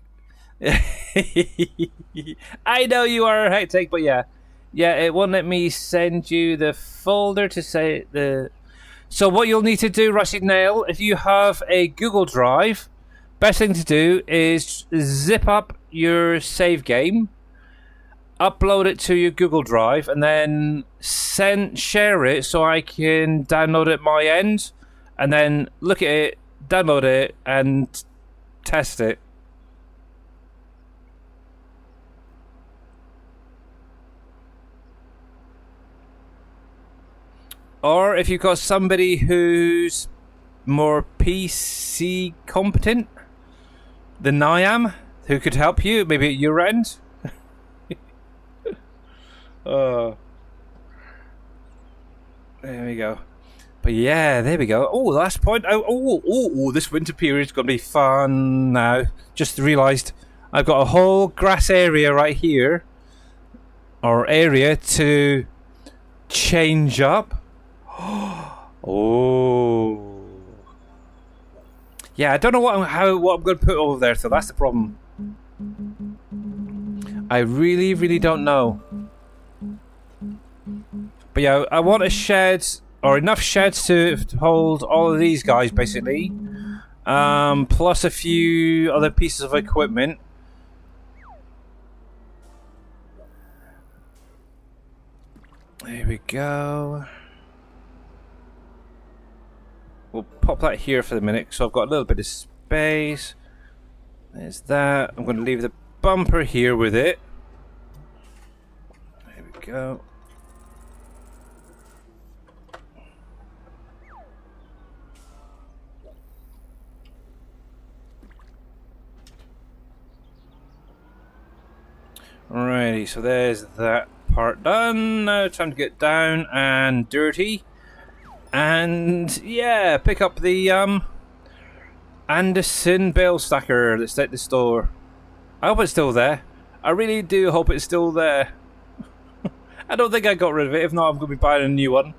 I know you are, Hectic, but yeah. Yeah, it won't let me send you the folder to say the... So what you'll need to do, Rusty Nail, if you have a Google Drive, best thing to do is zip up your save game, upload it to your Google Drive, and then share it so I can download it at my end, and then look at it, download it, and test it. Or if you've got somebody who's more PC competent than I am, who could help you, maybe at your end. There we go. But yeah, there we go. Oh, last point. Oh, this winter period is going to be fun now. Just realised I've got a whole grass area right here. Or area to change up. Oh. Yeah, I don't know what I'm going to put over there, so that's the problem. I really, really don't know. But yeah, I want a shed, or enough sheds to hold all of these guys, basically. Plus a few other pieces of equipment. There we go. We'll pop that here for the minute, so I've got a little bit of space. There's that. I'm going to leave the bumper here with it. There we go. Alrighty, so there's that part done. Now time to get down and dirty. And yeah, pick up the Anderson bale stacker that's at the store. I hope it's still there. I really do hope it's still there. I don't think I got rid of it. If not, I'm going to be buying a new one.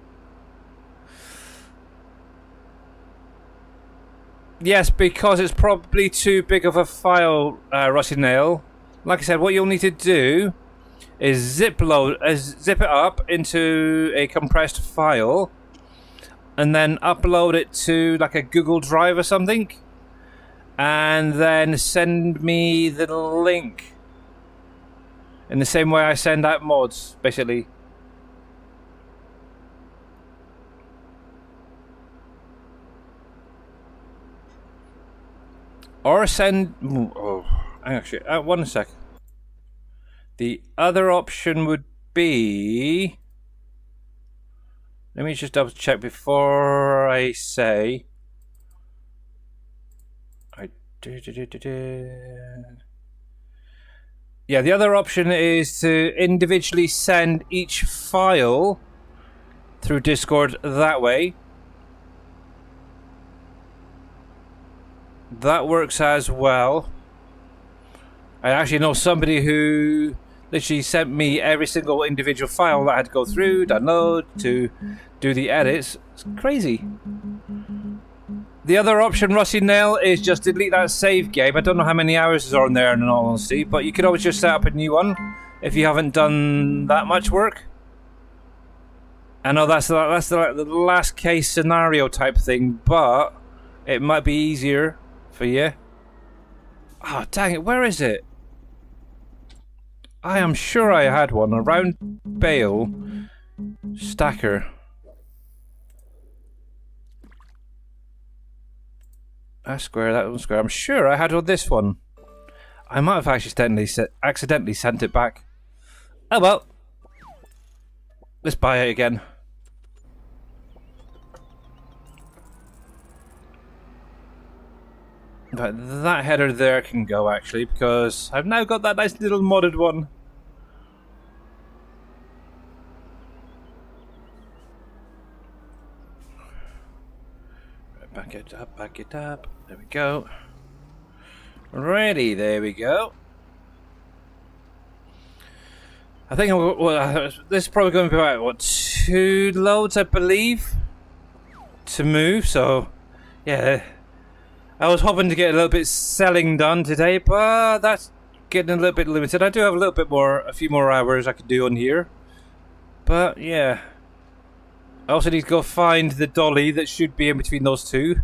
Yes, because it's probably too big of a file, Rusty Nail. Like I said, what you'll need to do is zip it up into a compressed file, and then upload it to like a Google Drive or something, and then send me the link in the same way I send out mods, basically. Or send... Oh, actually, one sec. The other option would be... Let me just double check before I say... Yeah, the other option is to individually send each file through Discord that way. That works as well. I actually know somebody who literally sent me every single individual file that I had to go through, download, to do the edits. It's crazy. The other option, Rusty Nail, is just delete that save game. I don't know how many hours are on there in all honesty, but you could always just set up a new one if you haven't done that much work. I know that's the last case scenario type thing, but it might be easier for you. Oh, dang it, where is it? I am sure I had one. A round bale stacker. That's square, that one's square. I'm sure I had this one. I might have actually accidentally sent it back. Oh well. Let's buy it again. But that header there can go actually, because I've now got that nice little modded one. Back it up, back it up. There we go. Ready, there we go. I think this is probably going to be about, what, 2 loads, I believe, to move, so, yeah. I was hoping to get a little bit selling done today, but that's getting a little bit limited. I do have a few more hours I could do on here. But, yeah. I also need to go find the dolly that should be in between those two.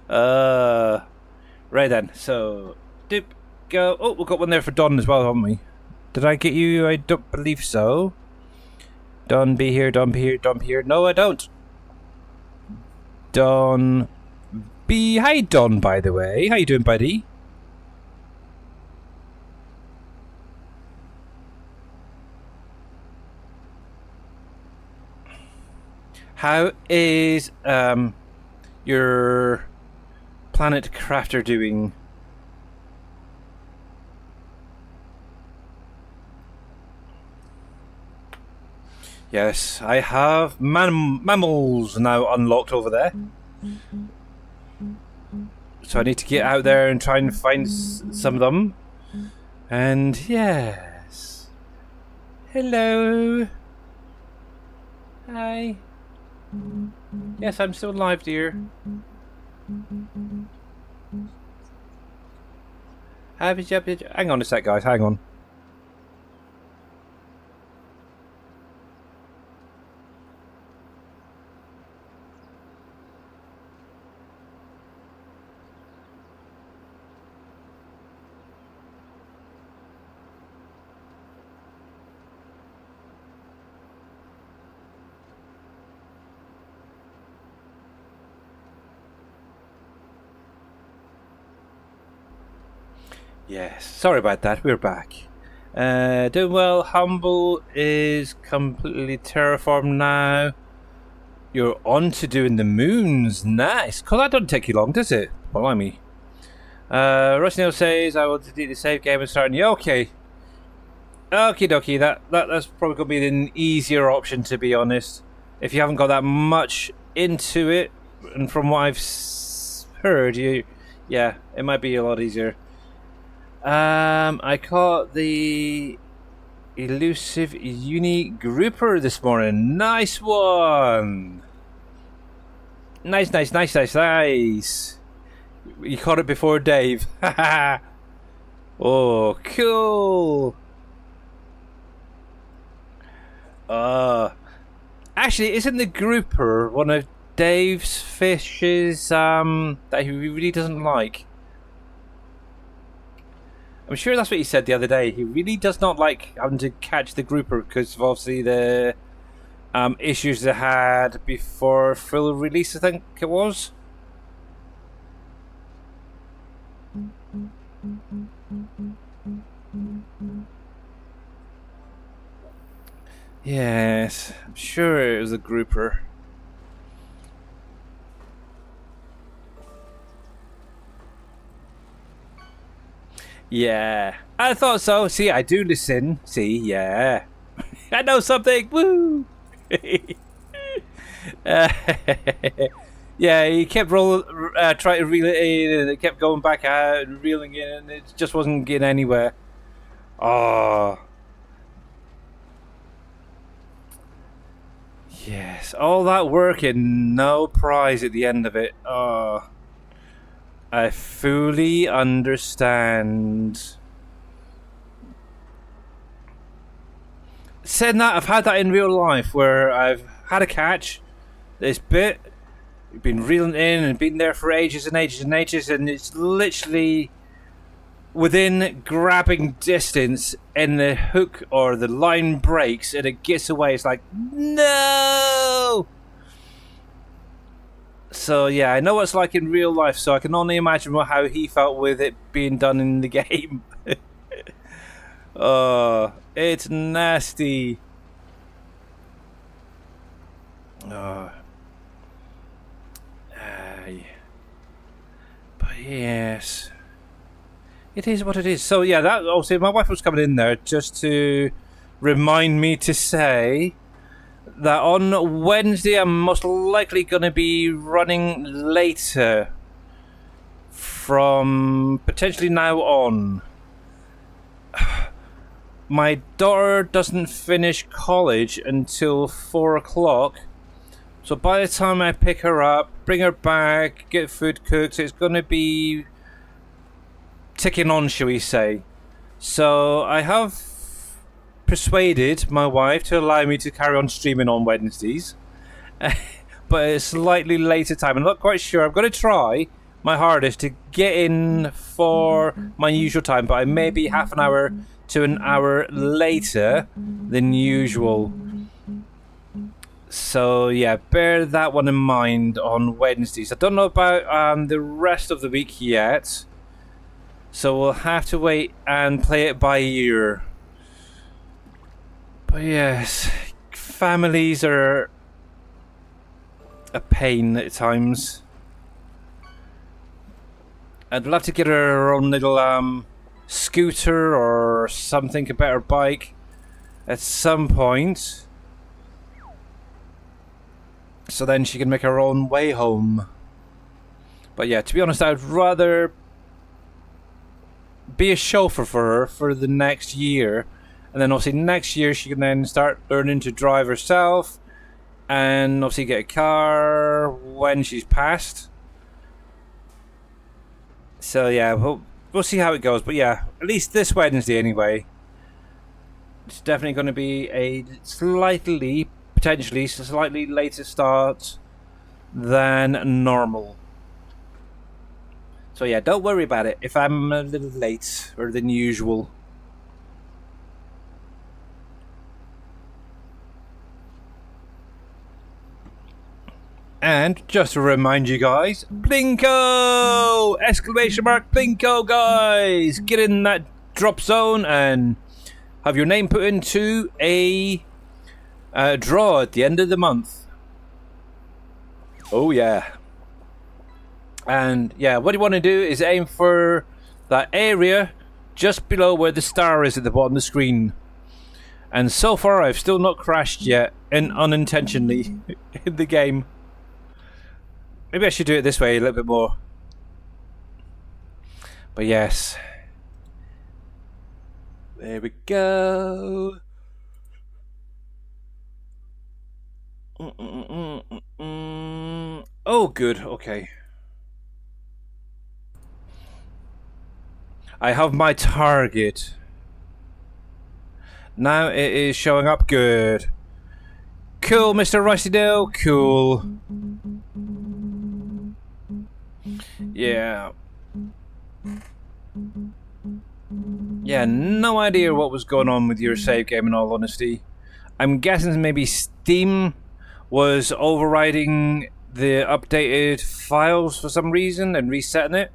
Right then, so, dip. Go. Oh, we've got one there for Don as well, haven't we? Did I get you? I don't believe so. Don, be here, Don, be here, Don, be here. No, I don't. Don, be... Hi, Don, by the way. How you doing, buddy? How is, your Planet Crafter doing? Yes, I have mammals now unlocked over there. So I need to get out there and try and find some of them. And yes. Hello. Hi. Yes, I'm still alive, dear. Hang on a sec, guys. Hang on. Yes, sorry about that. We're back. Doing well. Humble is completely terraformed now. You're on to doing the moons. Nice. Cause that doesn't take you long, does it? Blimey. Rusnell says I will delete the save game and start new. Okay. Okie dokie. That's probably gonna be an easier option, to be honest. If you haven't got that much into it, and from what I've heard, yeah, it might be a lot easier. I caught the elusive uni grouper this morning. Nice one. Nice. You caught it before Dave. Oh, cool. Actually, isn't the grouper one of Dave's fishes that he really doesn't like? I'm sure that's what he said the other day. He really does not like having to catch the grouper because of obviously the issues they had before full release, I think it was. Yes, I'm sure it was a grouper. Yeah, I thought so. See, I do listen. See, yeah. I know something. Woo! Yeah, he kept trying to reel it in, and it kept going back out and reeling in, and it just wasn't getting anywhere. Oh. Yes, all that work and no prize at the end of it. Oh. I fully understand. Saying that, I've had that in real life where I've had a catch, this bit, been reeling in and been there for ages and ages and ages, and it's literally within grabbing distance and the hook or the line breaks and it gets away. It's like, no! So yeah, I know what it's like in real life, so I can only imagine how he felt with it being done in the game. Oh, it's nasty. Oh. But yes, it is what it is. So yeah, that obviously my wife was coming in there just to remind me to say that on Wednesday I'm most likely going to be running later from potentially now on. My daughter doesn't finish college until 4 o'clock, so by the time I pick her up, bring her back, get food cooked, it's going to be ticking on, shall we say. So I have persuaded my wife to allow me to carry on streaming on Wednesdays, but it's slightly later time. I'm not quite sure. I'm going to try my hardest to get in for my usual time, but I may be half an hour to an hour later than usual. So yeah, bear that one in mind on Wednesdays. I don't know about the rest of the week yet, so we'll have to wait and play it by ear. But yes, families are a pain at times. I'd love to get her own little scooter or something, a better bike at some point, so then she can make her own way home. But yeah, to be honest, I'd rather be a chauffeur for her for the next year, and then obviously next year she can then start learning to drive herself and obviously get a car when she's passed. So yeah, we'll see how it goes. But yeah, at least this Wednesday anyway, it's definitely going to be a potentially slightly later start than normal. So yeah, don't worry about it if I'm a little late or than usual. And just to remind you guys, Blinko! Exclamation mark Blinko, guys! Get in that drop zone and have your name put into a draw at the end of the month. Oh yeah. And yeah, what you want to do is aim for that area just below where the star is at the bottom of the screen. And so far I've still not crashed yet, and unintentionally in the game. Maybe I should do it this way a little bit more. But yes. There we go. Oh, good. Okay. I have my target. Now it is showing up good. Cool, Mr. Rusty Dale. Cool. Yeah. Yeah, no idea what was going on with your save game in all honesty. I'm guessing maybe Steam was overriding the updated files for some reason and resetting it.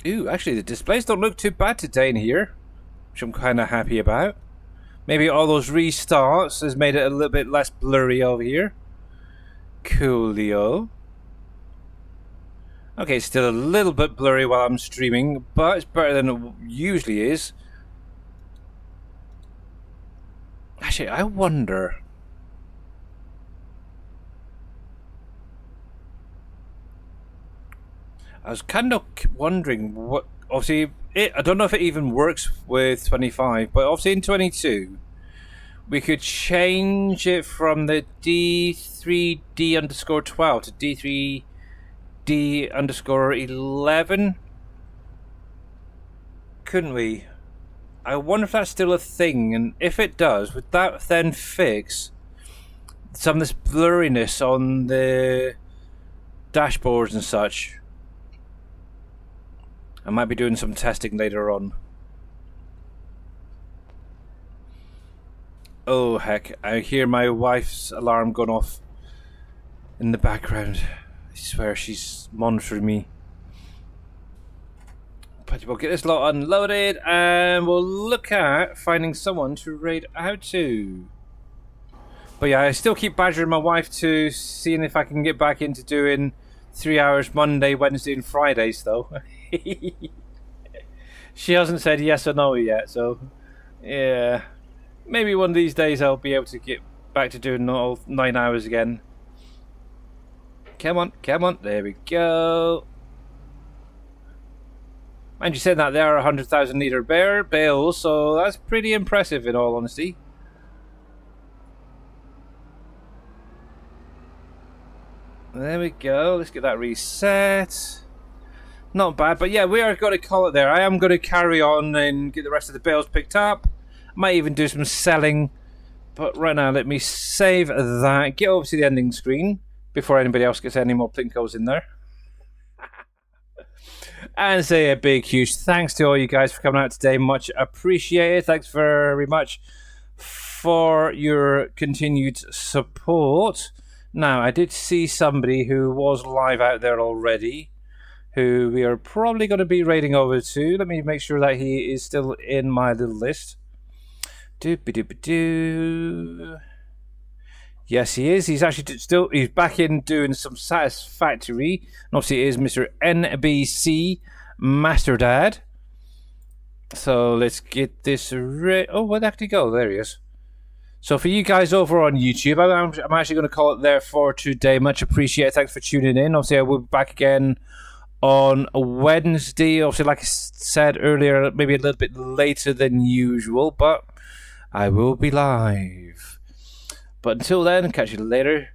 Ooh, actually the displays don't look too bad today in here, which I'm kind of happy about. Maybe all those restarts has made it a little bit less blurry over here. Coolio. Okay, it's still a little bit blurry while I'm streaming, but it's better than it usually is. Actually, I wonder. I was kind of wondering what. Obviously, I don't know if it even works with 25, but obviously in 22, we could change it from the D3D_12 to D3D_11. Couldn't we? I wonder if that's still a thing, and if it does, would that then fix some of this blurriness on the dashboards and such? I might be doing some testing later on. Oh heck, I hear my wife's alarm going off in the background. I swear she's monitoring me. But we'll get this lot unloaded and we'll look at finding someone to raid out to. But yeah, I still keep badgering my wife to seeing if I can get back into doing 3 hours Monday, Wednesday, and Fridays, though. She hasn't said yes or no yet, so yeah. Maybe one of these days I'll be able to get back to doing all 9 hours again. Come on, come on, there we go. And you said that they are 100,000 litre bales, so that's pretty impressive in all honesty. There we go, let's get that reset. Not bad, but yeah, we are going to call it there. I am going to carry on and get the rest of the bales picked up. Might even do some selling. But right now, let me save that. Get over to the ending screen before anybody else gets any more Plinkos in there. And say a big, huge thanks to all you guys for coming out today. Much appreciated. Thanks very much for your continued support. Now, I did see somebody who was live out there already, who we are probably going to be raiding over to. Let me make sure that he is still in my little list. Doop-a-doop-a-doo. Yes, he is. He's actually he's back in doing some Satisfactory. And obviously it is Mr. NBC Masterdad. So let's get this oh, where'd that actually go? There he is. So for you guys over on YouTube, I'm actually going to call it there for today. Much appreciated. Thanks for tuning in. Obviously I will be back again on Wednesday. Obviously, like I said earlier, maybe a little bit later than usual, but I will be live. But until then, catch you later.